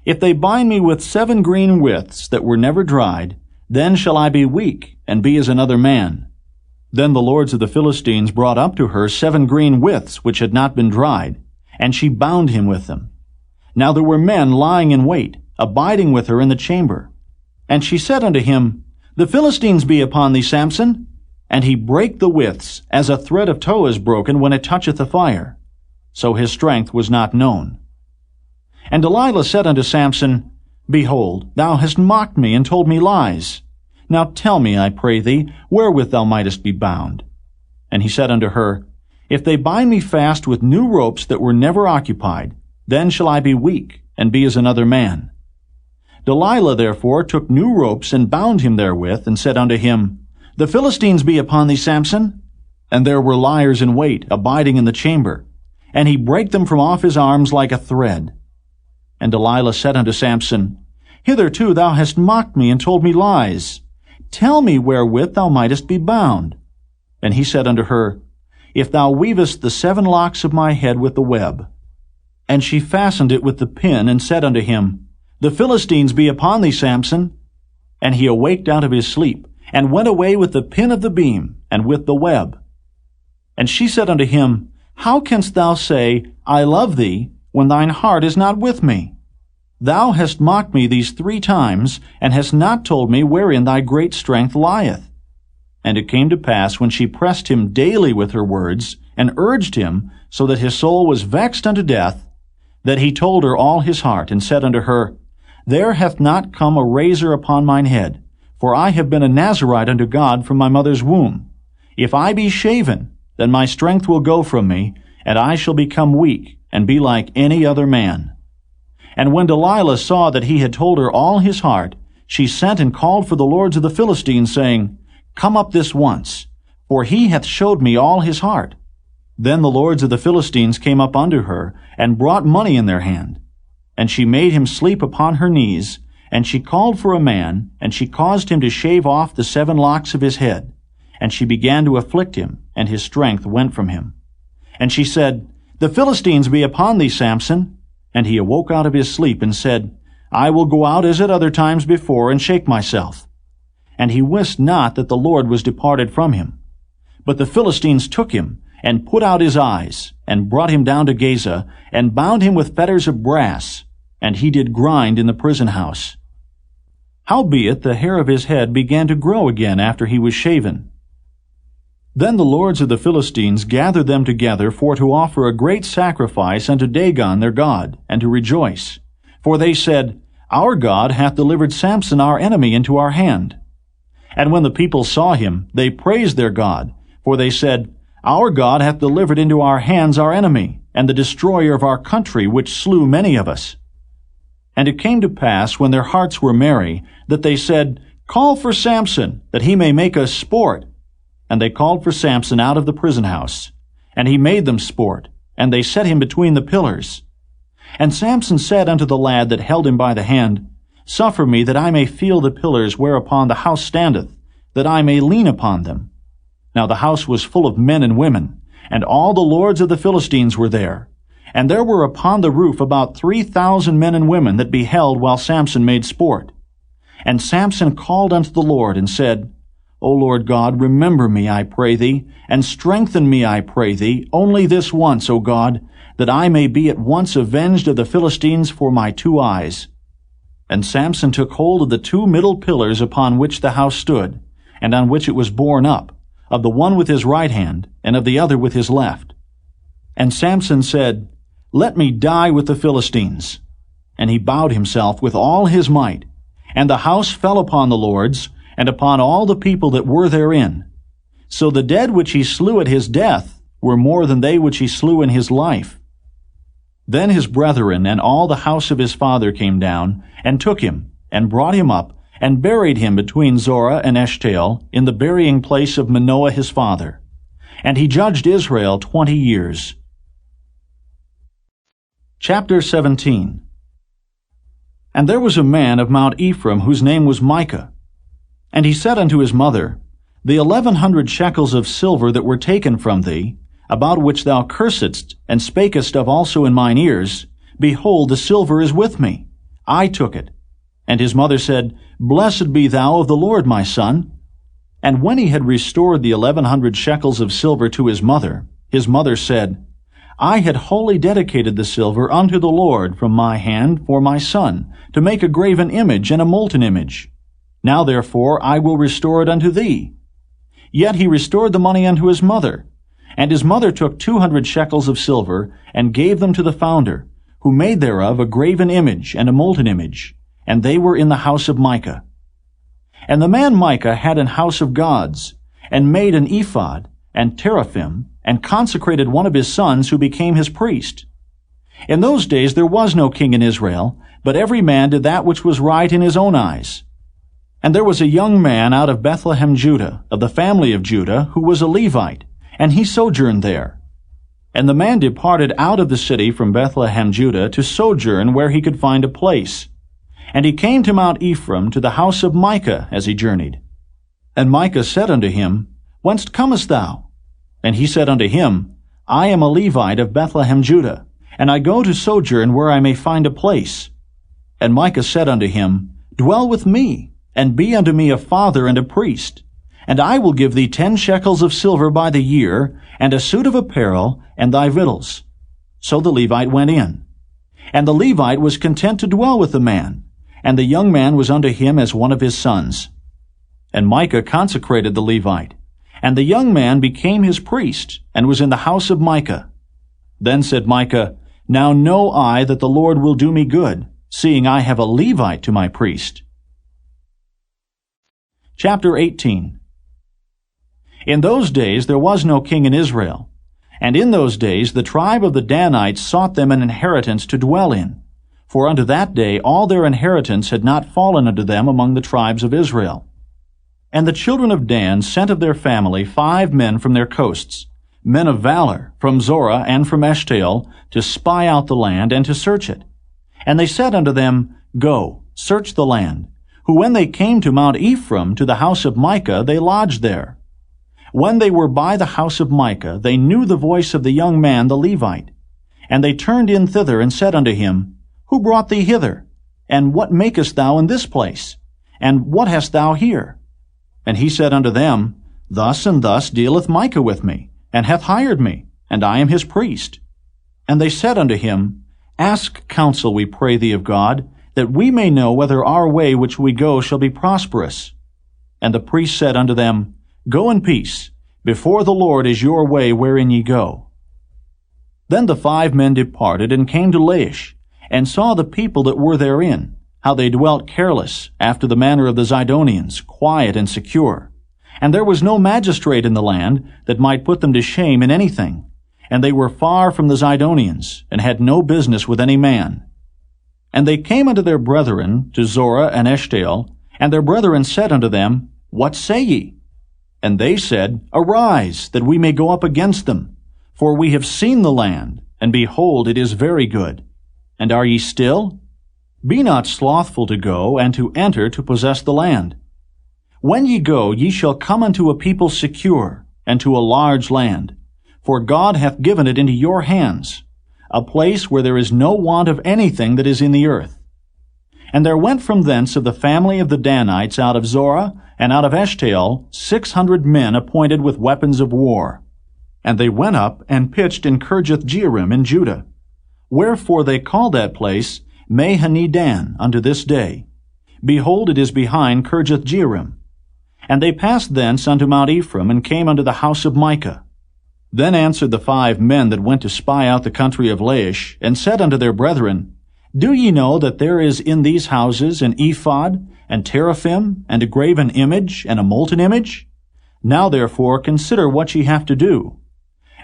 If they bind me with 7 green withs that were never dried, then shall I be weak, and be as another man. Then the lords of the Philistines brought up to her 7 green withs which had not been dried, and she bound him with them. Now there were men lying in wait, abiding with her in the chamber. And she said unto him, The Philistines be upon thee, Samson. And he brake the withs, as a thread of tow is broken when it toucheth the fire. So his strength was not known. And Delilah said unto Samson, Behold, thou hast mocked me, and told me lies. Now tell me, I pray thee, wherewith thou mightest be bound. And he said unto her, If they bind me fast with new ropes that were never occupied, then shall I be weak, and be as another man. Delilah therefore took new ropes, and bound him therewith, and said unto him, The Philistines be upon thee, Samson. And there were liers in wait, abiding in the chamber. And he brake them from off his arms like a thread. And Delilah said unto Samson, Hitherto thou hast mocked me, and told me lies. Tell me wherewith thou mightest be bound. And he said unto her, If thou weavest the 7 locks of my head with the web. And she fastened it with the pin, and said unto him, The Philistines be upon thee, Samson. And he awaked out of his sleep, and went away with the pin of the beam, and with the web. And she said unto him, How canst thou say, I love thee, when thine heart is not with me? Thou hast mocked me these 3 times, and hast not told me wherein thy great strength lieth. And it came to pass, when she pressed him daily with her words, and urged him, so that his soul was vexed unto death, that he told her all his heart, and said unto her, There hath not come a razor upon mine head, for I have been a Nazarite unto God from my mother's womb. If I be shaven, then my strength will go from me, and I shall become weak, and be like any other man. And when Delilah saw that he had told her all his heart, she sent and called for the lords of the Philistines, saying, Come up this once, for he hath showed me all his heart. Then the lords of the Philistines came up unto her, and brought money in their hand. And she made him sleep upon her knees, and she called for a man, and she caused him to shave off the 7 locks of his head. And she began to afflict him, and his strength went from him. And she said, The Philistines be upon thee, Samson. And he awoke out of his sleep, and said, I will go out as at other times before, and shake myself. And he wist not that the Lord was departed from him. But the Philistines took him, and put out his eyes, and brought him down to Gaza, and bound him with fetters of brass, and he did grind in the prison house. Howbeit the hair of his head began to grow again after he was shaven. Then the lords of the Philistines gathered them together for to offer a great sacrifice unto Dagon their god, and to rejoice. For they said, Our God hath delivered Samson our enemy into our hand. And when the people saw him, they praised their God, for they said, Our God hath delivered into our hands our enemy, and the destroyer of our country, which slew many of us. And it came to pass, when their hearts were merry, that they said, Call for Samson, that he may make us sport. And they called for Samson out of the prison house. And he made them sport, and they set him between the pillars. And Samson said unto the lad that held him by the hand, Suffer me that I may feel the pillars whereupon the house standeth, that I may lean upon them. Now the house was full of men and women, and all the lords of the Philistines were there. And there were upon the roof about 3,000 men and women that beheld while Samson made sport. And Samson called unto the Lord, and said, O Lord God, remember me, I pray thee, and strengthen me, I pray thee, only this once, O God, that I may be at once avenged of the Philistines for my 2 eyes. And Samson took hold of the 2 middle pillars upon which the house stood, and on which it was borne up, of the one with his right hand, and of the other with his left. And Samson said, Let me die with the Philistines. And he bowed himself with all his might, and the house fell upon the lords, and upon all the people that were therein. So the dead which he slew at his death were more than they which he slew in his life. Then his brethren and all the house of his father came down, and took him, and brought him up, and buried him between Zorah and Eshtaol, in the burying place of Manoah his father. And he judged Israel 20 years. Chapter 17. And there was a man of Mount Ephraim, whose name was Micah. And he said unto his mother, The 1,100 shekels of silver that were taken from thee, about which thou cursedst, and spakest of also in mine ears, behold, the silver is with me. I took it. And his mother said, Blessed be thou of the Lord, my son. And when he had restored the 1,100 shekels of silver to his mother said, I had wholly dedicated the silver unto the Lord from my hand for my son, to make a graven image and a molten image. Now therefore I will restore it unto thee. Yet he restored the money unto his mother. And his mother took 200 shekels of silver, and gave them to the founder, who made thereof a graven image and a molten image, and they were in the house of Micah. And the man Micah had an house of gods, and made an ephod, and teraphim, and consecrated one of his sons, who became his priest. In those days there was no king in Israel, but every man did that which was right in his own eyes. And there was a young man out of Bethlehem, Judah, of the family of Judah, who was a Levite, and he sojourned there. And the man departed out of the city from Bethlehem, Judah, to sojourn where he could find a place. And he came to Mount Ephraim, to the house of Micah, as he journeyed. And Micah said unto him, Whence comest thou? And he said unto him, I am a Levite of Bethlehem, Judah, and I go to sojourn where I may find a place. And Micah said unto him, Dwell with me, and be unto me a father and a priest. And I will give thee 10 shekels of silver by the year, and a suit of apparel, and thy victuals. So the Levite went in. And the Levite was content to dwell with the man, and the young man was unto him as one of his sons. And Micah consecrated the Levite. And the young man became his priest, and was in the house of Micah. Then said Micah, Now know I that the Lord will do me good, seeing I have a Levite to my priest. Chapter 18. In those days there was no king in Israel. And in those days the tribe of the Danites sought them an inheritance to dwell in. For unto that day all their inheritance had not fallen unto them among the tribes of Israel. And the children of Dan sent of their family 5 men from their coasts, men of valor, from Zorah and from Eshtaol, to spy out the land and to search it. And they said unto them, Go, search the land. Who when they came to Mount Ephraim, to the house of Micah, they lodged there. When they were by the house of Micah, they knew the voice of the young man the Levite. And they turned in thither, and said unto him, Who brought thee hither? And what makest thou in this place? And what hast thou here? And he said unto them, Thus and thus dealeth Micah with me, and hath hired me, and I am his priest. And they said unto him, Ask counsel, we pray thee of God, that we may know whether our way which we go shall be prosperous. And the priest said unto them, Go in peace. Before the Lord is your way wherein ye go. Then the 5 men departed, and came to Laish, and saw the people that were therein, how they dwelt careless, after the manner of the Zidonians, quiet and secure. And there was no magistrate in the land that might put them to shame in anything. And they were far from the Zidonians, and had no business with any man. And they came unto their brethren, to Zorah and Eshtaol, and their brethren said unto them, What say ye? And they said, Arise, that we may go up against them. For we have seen the land, and behold, it is very good. And are ye still? Be not slothful to go, and to enter to possess the land. When ye go, ye shall come unto a people secure, and to a large land. For God hath given it into your hands, a place where there is no want of anything that is in the earth. And there went from thence of the family of the Danites out of Zorah and out of Eshtaol 600 men appointed with weapons of war. And they went up and pitched in Kirjath-jearim in Judah. Wherefore they call that place Mahane-dan unto this day. Behold, it is behind Kirjath-jearim. And they passed thence unto Mount Ephraim, and came unto the house of Micah. Then answered the 5 men that went to spy out the country of Laish, and said unto their brethren, Do ye know that there is in these houses an ephod, and teraphim, and a graven image, and a molten image? Now therefore consider what ye have to do.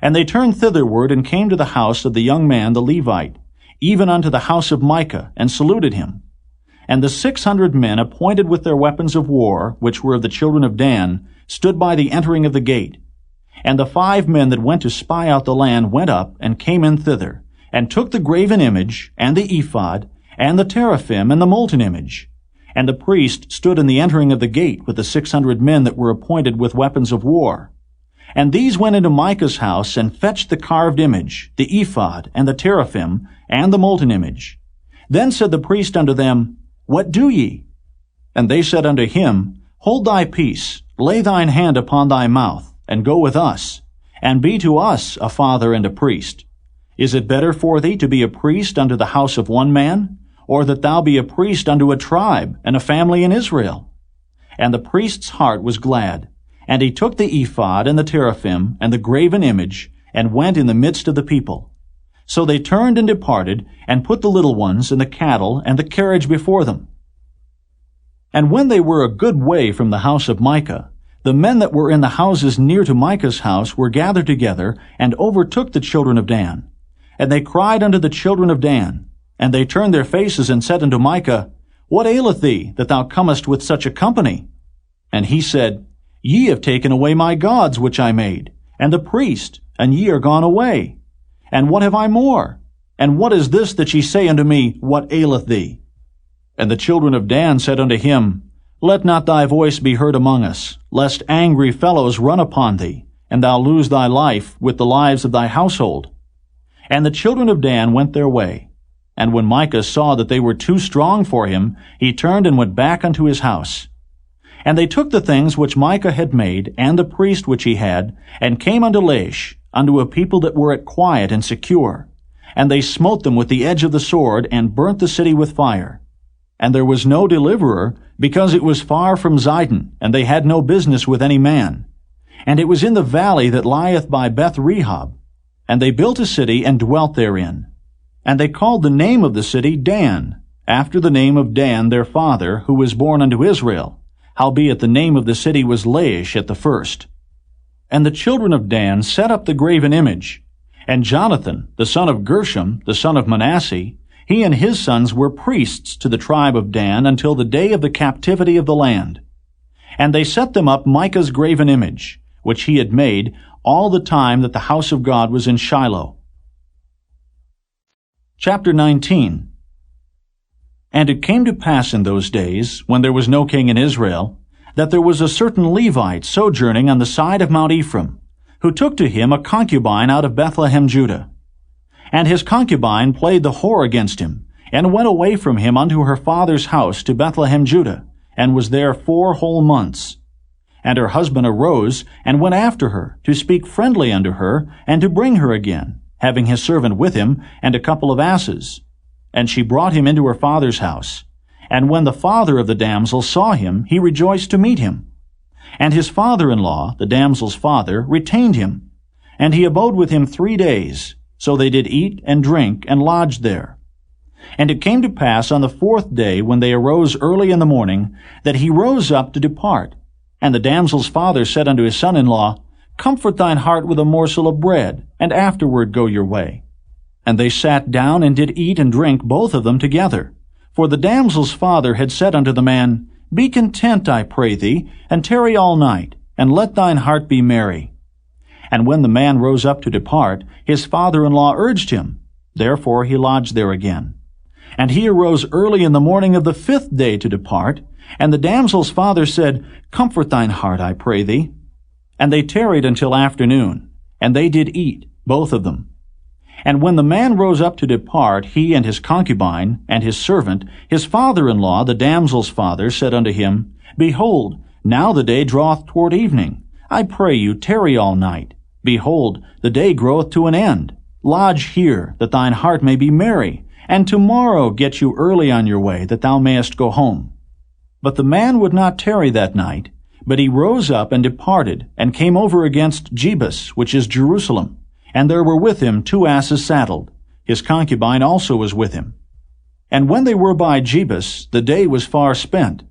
And they turned thitherward, and came to the house of the young man the Levite, even unto the house of Micah, and saluted him. And the 600 men appointed with their weapons of war, which were of the children of Dan, stood by the entering of the gate. And the 5 men that went to spy out the land went up, and came in thither, and took the graven image, and the ephod, and the teraphim, and the molten image. And the priest stood in the entering of the gate with the 600 men that were appointed with weapons of war. And these went into Micah's house, and fetched the carved image, the ephod, and the teraphim, and the molten image. Then said the priest unto them, What do ye? And they said unto him, Hold thy peace, lay thine hand upon thy mouth, and go with us, and be to us a father and a priest. Is it better for thee to be a priest unto the house of one man, or that thou be a priest unto a tribe and a family in Israel? And the priest's heart was glad, and he took the ephod and the teraphim and the graven image, and went in the midst of the people. So they turned and departed, and put the little ones and the cattle and the carriage before them. And when they were a good way from the house of Micah, the men that were in the houses near to Micah's house were gathered together, and overtook the children of Dan. And they cried unto the children of Dan. And they turned their faces, and said unto Micah, What aileth thee, that thou comest with such a company? And he said, Ye have taken away my gods which I made, and the priest, and ye are gone away. And what have I more? And what is this that ye say unto me, What aileth thee? And the children of Dan said unto him, Let not thy voice be heard among us, lest angry fellows run upon thee, and thou lose thy life with the lives of thy household. And the children of Dan went their way. And when Micah saw that they were too strong for him, he turned and went back unto his house. And they took the things which Micah had made, and the priest which he had, and came unto Laish, unto a people that were at quiet and secure. And they smote them with the edge of the sword, and burnt the city with fire. And there was no deliverer, because it was far from Zidon, and they had no business with any man. And it was in the valley that lieth by Beth-rehob. And they built a city and dwelt therein. And they called the name of the city Dan, after the name of Dan their father, who was born unto Israel, howbeit the name of the city was Laish at the first. And the children of Dan set up the graven image. And Jonathan, the son of Gershom, the son of Manasseh, he and his sons were priests to the tribe of Dan until the day of the captivity of the land. And they set them up Micah's graven image, which he had made all the time that the house of God was in Shiloh. Chapter 19. And it came to pass in those days, when there was no king in Israel, that there was a certain Levite sojourning on the side of Mount Ephraim, who took to him a concubine out of Bethlehem, Judah. And his concubine played the whore against him, and went away from him unto her father's house to Bethlehem, Judah, and was there 4 whole months. And her husband arose, and went after her, to speak friendly unto her, and to bring her again, having his servant with him, and a couple of asses. And she brought him into her father's house. And when the father of the damsel saw him, he rejoiced to meet him. And his father-in-law, the damsel's father, retained him. And he abode with him 3 days. So they did eat and drink, and lodged there. And it came to pass on the 4th day, when they arose early in the morning, that he rose up to depart. And the damsel's father said unto his son-in-law, Comfort thine heart with a morsel of bread, and afterward go your way. And they sat down and did eat and drink, both of them together. For the damsel's father had said unto the man, Be content, I pray thee, and tarry all night, and let thine heart be merry. And when the man rose up to depart, his father-in-law urged him. Therefore he lodged there again. And he arose early in the morning of the 5th day to depart. And the damsel's father said, Comfort thine heart, I pray thee. And they tarried until afternoon. And they did eat, both of them. And when the man rose up to depart, he and his concubine, and his servant, his father-in-law, the damsel's father, said unto him, Behold, now the day draweth toward evening. I pray you, tarry all night. Behold, the day groweth to an end. Lodge here, that thine heart may be merry, and tomorrow get you early on your way, that thou mayest go home. But the man would not tarry that night, but he rose up and departed, and came over against Jebus, which is Jerusalem. And there were with him 2 asses saddled. His concubine also was with him. And when they were by Jebus, the day was far spent.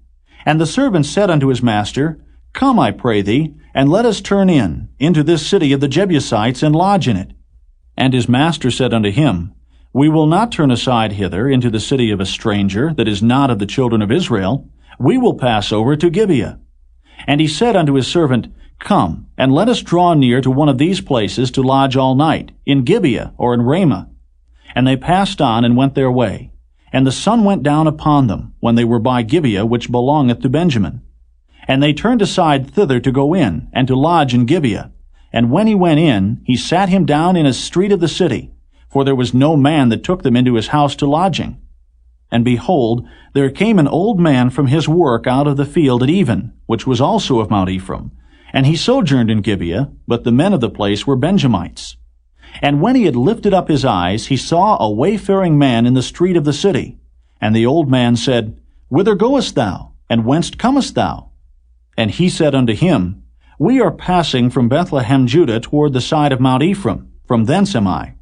And the servant said unto his master, Come, I pray thee, and let us turn into this city of the Jebusites, and lodge in it. And his master said unto him, We will not turn aside hither into the city of a stranger, that is not of the children of Israel. We will pass over to Gibeah. And he said unto his servant, Come, and let us draw near to one of these places to lodge all night, in Gibeah or in Ramah. And they passed on and went their way. And the sun went down upon them, when they were by Gibeah, which belongeth to Benjamin. And they turned aside thither to go in, and to lodge in Gibeah. And when he went in, he sat him down in a street of the city, for there was no man that took them into his house to lodging. And behold, there came an old man from his work out of the field at even, which was also of Mount Ephraim. And he sojourned in Gibeah, but the men of the place were Benjamites. And when he had lifted up his eyes, he saw a wayfaring man in the street of the city. And the old man said, Whither goest thou? And whence comest thou? And he said unto him, We are passing from Bethlehem, Judah, toward the side of Mount Ephraim. From thence am I.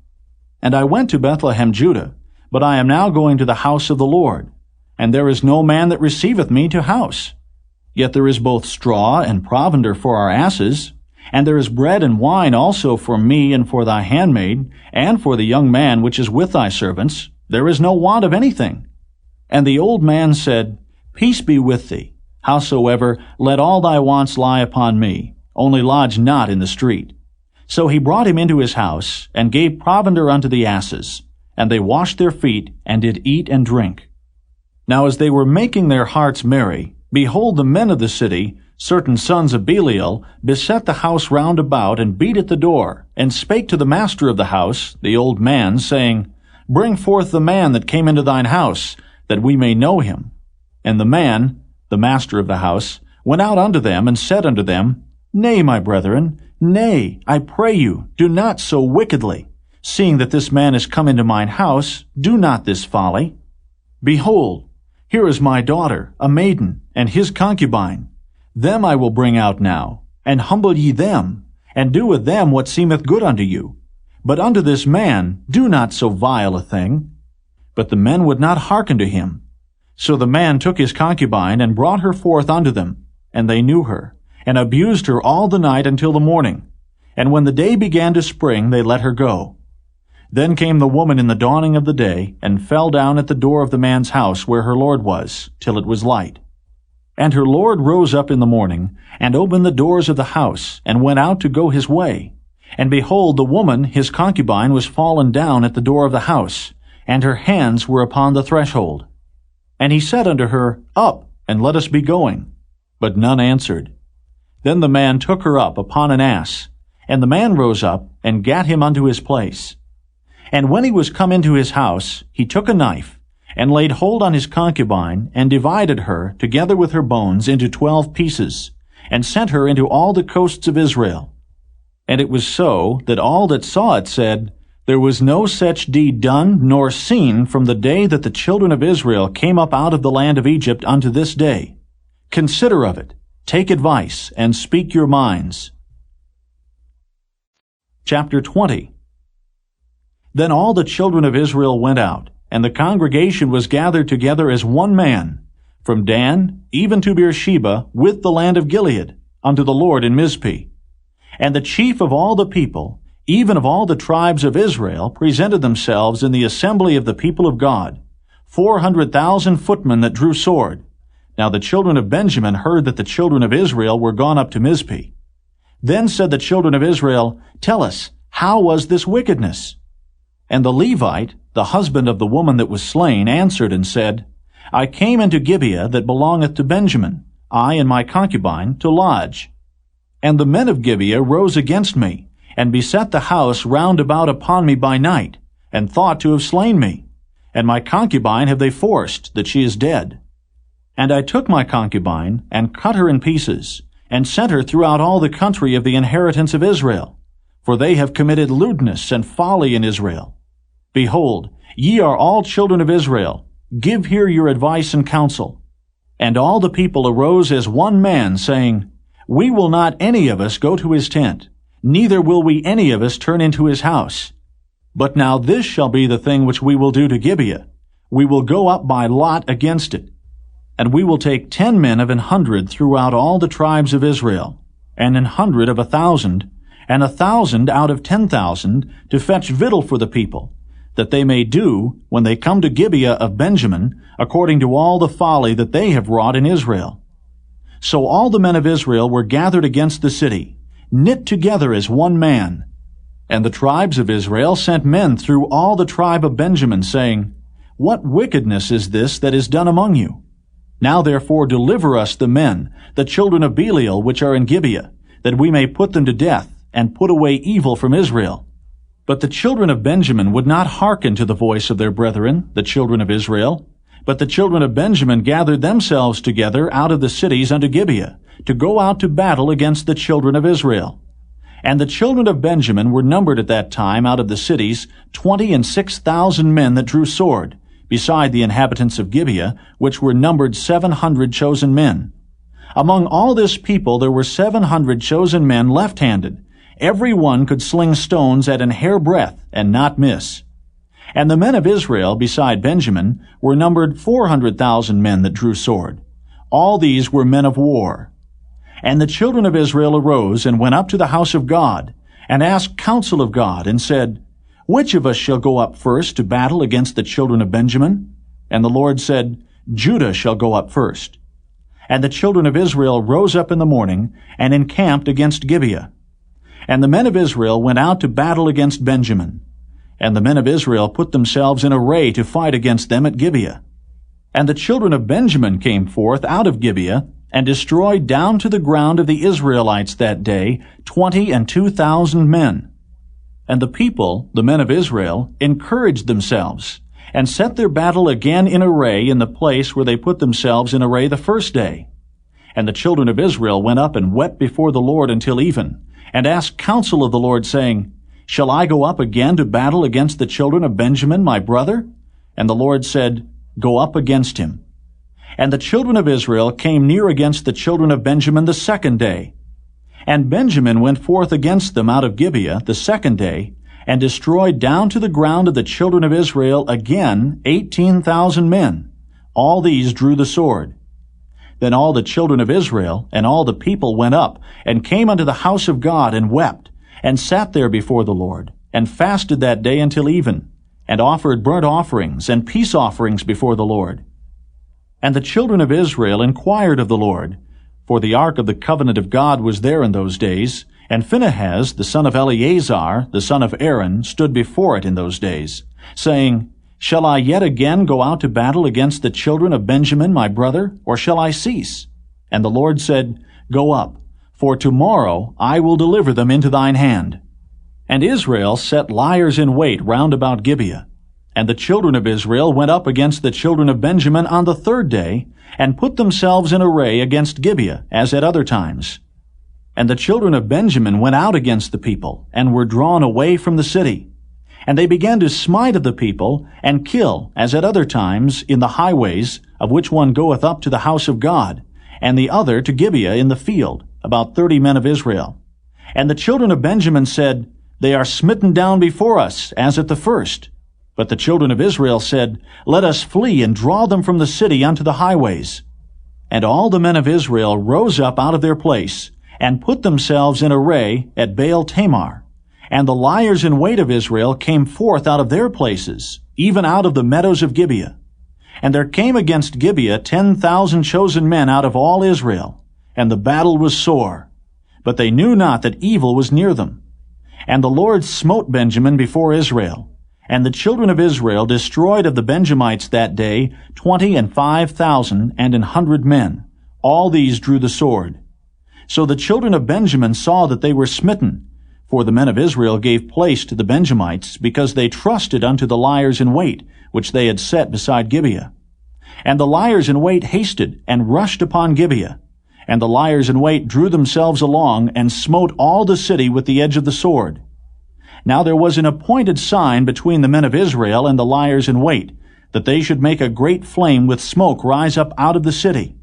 And I went to Bethlehem, Judah, but I am now going to the house of the Lord. And there is no man that receiveth me to house. Yet there is both straw and provender for our asses, and there is bread and wine also for me and for thy handmaid, and for the young man which is with thy servants. There is no want of anything. And the old man said, Peace be with thee. Howsoever, let all thy wants lie upon me, only lodge not in the street. So he brought him into his house, and gave provender unto the asses. And they washed their feet, and did eat and drink. Now as they were making their hearts merry, behold, the men of the city, certain sons of Belial, beset the house round about, and beat at the door, and spake to the master of the house, the old man, saying, Bring forth the man that came into thine house, that we may know him. And the man, the master of the house, went out unto them, and said unto them, Nay, my brethren, nay, I pray you, do not so wickedly. Seeing that this man is come into mine house, do not this folly. Behold, Here is my daughter, a maiden, and his concubine. Them I will bring out now, and humble ye them, and do with them what seemeth good unto you. But unto this man do not so vile a thing. But the men would not hearken to him. So the man took his concubine, and brought her forth unto them, and they knew her, and abused her all the night until the morning. And when the day began to spring, they let her go. Then came the woman in the dawning of the day, and fell down at the door of the man's house where her lord was, till it was light. And her lord rose up in the morning, and opened the doors of the house, and went out to go his way. And behold, the woman, his concubine, was fallen down at the door of the house, and her hands were upon the threshold. And he said unto her, Up, and let us be going. But none answered. Then the man took her up upon an ass, and the man rose up, and gat him unto his place. And when he was come into his house, he took a knife, and laid hold on his concubine, and divided her, together with her bones, into 12 pieces, and sent her into all the coasts of Israel. And it was so, that all that saw it said, There was no such deed done, nor seen, from the day that the children of Israel came up out of the land of Egypt unto this day. Consider of it, take advice, and speak your minds. Chapter 20. Then all the children of Israel went out, and the congregation was gathered together as one man, from Dan even to Beersheba, with the land of Gilead, unto the Lord in Mizpeh. And the chief of all the people, even of all the tribes of Israel, presented themselves in the assembly of the people of God, 400,000 footmen that drew sword. Now the children of Benjamin heard that the children of Israel were gone up to Mizpeh. Then said the children of Israel, Tell us, how was this wickedness? And the Levite, the husband of the woman that was slain, answered and said, I came into Gibeah that belongeth to Benjamin, I and my concubine, to lodge. And the men of Gibeah rose against me, and beset the house round about upon me by night, and thought to have slain me. And my concubine have they forced, that she is dead. And I took my concubine, and cut her in pieces, and sent her throughout all the country of the inheritance of Israel. For they have committed lewdness and folly in Israel. Behold, ye are all children of Israel. Give here your advice and counsel. And all the people arose as one man, saying, We will not any of us go to his tent, neither will we any of us turn into his house. But now this shall be the thing which we will do to Gibeah. We will go up by lot against it. And we will take 10 men of 100 throughout all the tribes of Israel, and 100 of 1,000, and 1,000 out of 10,000, to fetch victual for the people, that they may do, when they come to Gibeah of Benjamin, according to all the folly that they have wrought in Israel. So all the men of Israel were gathered against the city, knit together as one man. And the tribes of Israel sent men through all the tribe of Benjamin, saying, What wickedness is this that is done among you? Now therefore deliver us the men, the children of Belial, which are in Gibeah, that we may put them to death, and put away evil from Israel. But the children of Benjamin would not hearken to the voice of their brethren, the children of Israel. But the children of Benjamin gathered themselves together out of the cities unto Gibeah, to go out to battle against the children of Israel. And the children of Benjamin were numbered at that time out of the cities 26,000 men that drew sword, beside the inhabitants of Gibeah, which were numbered 700 chosen men. Among all this people there were 700 chosen men left-handed. Every one could sling stones at an hair breadth, and not miss. And the men of Israel, beside Benjamin, were numbered 400,000 men that drew sword. All these were men of war. And the children of Israel arose, and went up to the house of God, and asked counsel of God, and said, Which of us shall go up first to battle against the children of Benjamin? And the Lord said, Judah shall go up first. And the children of Israel rose up in the morning, and encamped against Gibeah. And the men of Israel went out to battle against Benjamin. And the men of Israel put themselves in array to fight against them at Gibeah. And the children of Benjamin came forth out of Gibeah, and destroyed down to the ground of the Israelites that day 22,000 men. And the people, the men of Israel, encouraged themselves, and set their battle again in array in the place where they put themselves in array the first day. And the children of Israel went up and wept before the Lord until even, and asked counsel of the Lord, saying, Shall I go up again to battle against the children of Benjamin, my brother? And the Lord said, Go up against him. And the children of Israel came near against the children of Benjamin the second day. And Benjamin went forth against them out of Gibeah the second day, and destroyed down to the ground of the children of Israel again 18,000 men. All these drew the sword. Then all the children of Israel and all the people went up, and came unto the house of God, and wept, and sat there before the Lord, and fasted that day until even, and offered burnt offerings and peace offerings before the Lord. And the children of Israel inquired of the Lord, for the ark of the covenant of God was there in those days, and Phinehas, the son of Eleazar, the son of Aaron, stood before it in those days, saying, Shall I yet again go out to battle against the children of Benjamin my brother, or shall I cease? And the Lord said, Go up, for tomorrow I will deliver them into thine hand. And Israel set liers in wait round about Gibeah. And the children of Israel went up against the children of Benjamin on the third day, and put themselves in array against Gibeah, as at other times. And the children of Benjamin went out against the people, and were drawn away from the city. And they began to smite of the people, and kill, as at other times, in the highways, of which one goeth up to the house of God, and the other to Gibeah in the field, about 30 men of Israel. And the children of Benjamin said, They are smitten down before us, as at the first. But the children of Israel said, Let us flee and draw them from the city unto the highways. And all the men of Israel rose up out of their place, and put themselves in array at Baal Tamar. And the liers in wait of Israel came forth out of their places, even out of the meadows of Gibeah. And there came against Gibeah 10,000 chosen men out of all Israel, and the battle was sore. But they knew not that evil was near them. And the Lord smote Benjamin before Israel. And the children of Israel destroyed of the Benjamites that day 25,000 and 100 men. All these drew the sword. So the children of Benjamin saw that they were smitten, for the men of Israel gave place to the Benjamites, because they trusted unto the liers in wait, which they had set beside Gibeah. And the liers in wait hasted, and rushed upon Gibeah. And the liers in wait drew themselves along, and smote all the city with the edge of the sword. Now there was an appointed sign between the men of Israel and the liers in wait, that they should make a great flame with smoke rise up out of the city.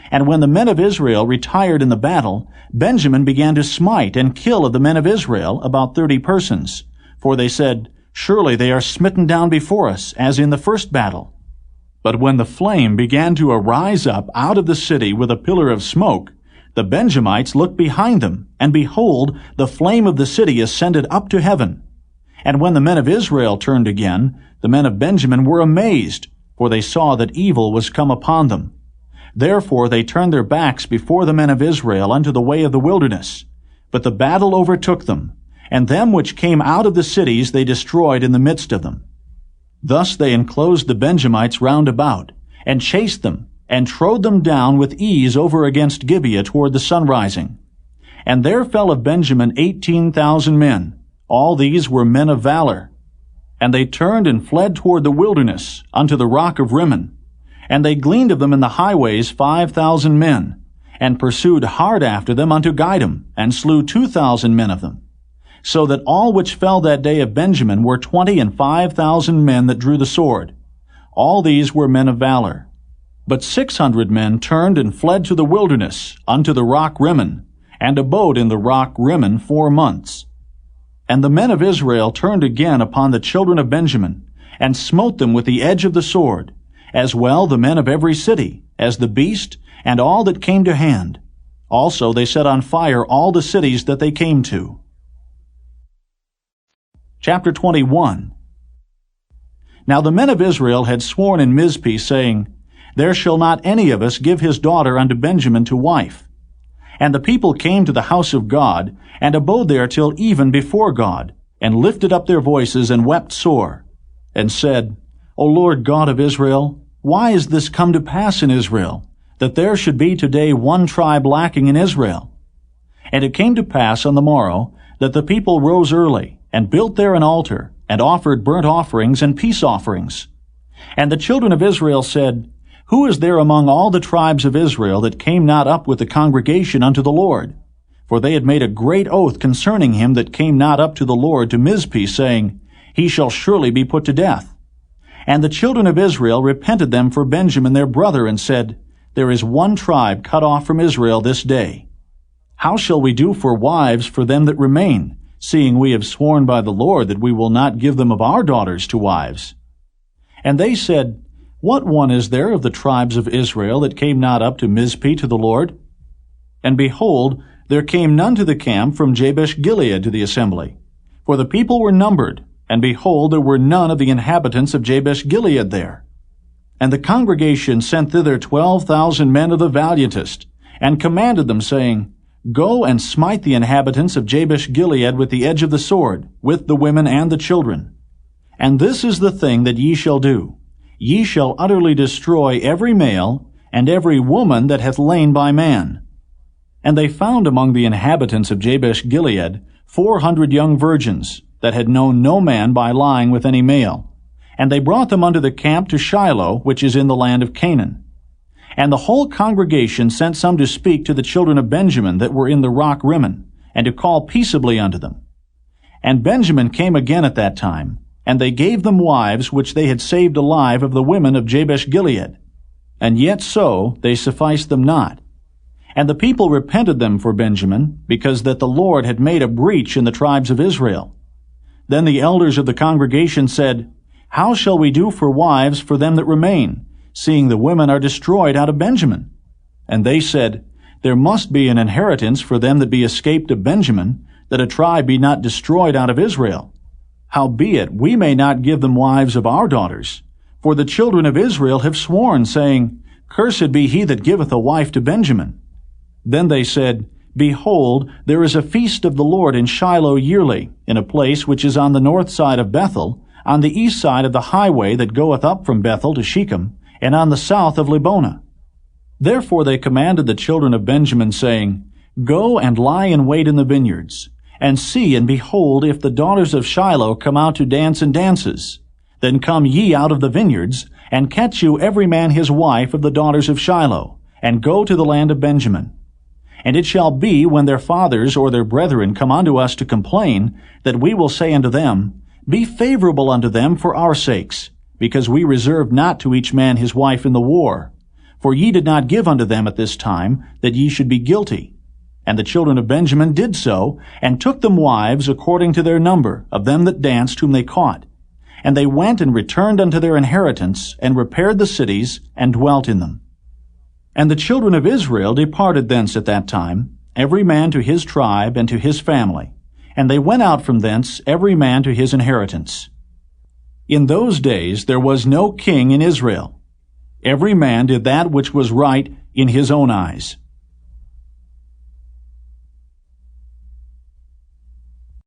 And when the men of Israel retired in the battle, Benjamin began to smite and kill of the men of Israel about 30 persons. For they said, Surely they are smitten down before us, as in the first battle. But when the flame began to arise up out of the city with a pillar of smoke, the Benjamites looked behind them, and behold, the flame of the city ascended up to heaven. And when the men of Israel turned again, the men of Benjamin were amazed, for they saw that evil was come upon them. Therefore they turned their backs before the men of Israel unto the way of the wilderness. But the battle overtook them, and them which came out of the cities they destroyed in the midst of them. Thus they enclosed the Benjamites round about, and chased them, and trode them down with ease over against Gibeah toward the sunrising. And there fell of Benjamin 18,000 men. All these were men of valor. And they turned and fled toward the wilderness, unto the rock of Rimmon. And they gleaned of them in the highways 5,000 men, and pursued hard after them unto Gidom, and slew 2,000 men of them. So that all which fell that day of Benjamin were 25,000 men that drew the sword. All these were men of valor. But 600 men turned and fled to the wilderness, unto the rock Rimmon, and abode in the rock Rimmon 4 months. And the men of Israel turned again upon the children of Benjamin, and smote them with the edge of the sword, as well the men of every city, as the beast, and all that came to hand. Also they set on fire all the cities that they came to. Chapter 21. Now the men of Israel had sworn in Mizpeh, saying, There shall not any of us give his daughter unto Benjamin to wife. And the people came to the house of God, and abode there till even before God, and lifted up their voices, and wept sore, and said, O Lord God of Israel, why is this come to pass in Israel, that there should be today one tribe lacking in Israel? And it came to pass on the morrow, that the people rose early, and built there an altar, and offered burnt offerings and peace offerings. And the children of Israel said, Who is there among all the tribes of Israel that came not up with the congregation unto the Lord? For they had made a great oath concerning him that came not up to the Lord to Mizpeh, saying, He shall surely be put to death. And the children of Israel repented them for Benjamin their brother, and said, There is one tribe cut off from Israel this day. How shall we do for wives for them that remain, seeing we have sworn by the Lord that we will not give them of our daughters to wives? And they said, What one is there of the tribes of Israel that came not up to Mizpeh to the Lord? And behold, there came none to the camp from Jabesh-Gilead to the assembly. For the people were numbered, and behold, there were none of the inhabitants of Jabesh-Gilead there. And the congregation sent thither 12,000 men of the valiantest, and commanded them, saying, Go and smite the inhabitants of Jabesh-Gilead with the edge of the sword, with the women and the children. And this is the thing that ye shall do. Ye shall utterly destroy every male, and every woman that hath lain by man. And they found among the inhabitants of Jabesh-Gilead 400 young virgins, that had known no man by lying with any male. And they brought them unto the camp to Shiloh, which is in the land of Canaan. And the whole congregation sent some to speak to the children of Benjamin that were in the rock Rimmon, and to call peaceably unto them. And Benjamin came again at that time, and they gave them wives which they had saved alive of the women of Jabesh-Gilead. And yet so they sufficed them not. And the people repented them for Benjamin, because that the Lord had made a breach in the tribes of Israel. Then the elders of the congregation said, How shall we do for wives for them that remain, seeing the women are destroyed out of Benjamin? And they said, There must be an inheritance for them that be escaped of Benjamin, that a tribe be not destroyed out of Israel. Howbeit we may not give them wives of our daughters, for the children of Israel have sworn, saying, Cursed be he that giveth a wife to Benjamin. Then they said, Behold, there is a feast of the Lord in Shiloh yearly, in a place which is on the north side of Bethel, on the east side of the highway that goeth up from Bethel to Shechem, and on the south of Lebonah. Therefore they commanded the children of Benjamin, saying, Go and lie in wait in the vineyards, and see and behold if the daughters of Shiloh come out to dance in dances. Then come ye out of the vineyards, and catch you every man his wife of the daughters of Shiloh, and go to the land of Benjamin. And it shall be, when their fathers or their brethren come unto us to complain, that we will say unto them, Be favorable unto them for our sakes, because we reserved not to each man his wife in the war. For ye did not give unto them at this time, that ye should be guilty. And the children of Benjamin did so, and took them wives according to their number, of them that danced whom they caught. And they went and returned unto their inheritance, and repaired the cities, and dwelt in them. And the children of Israel departed thence at that time, every man to his tribe and to his family. And they went out from thence, every man to his inheritance. In those days there was no king in Israel. Every man did that which was right in his own eyes.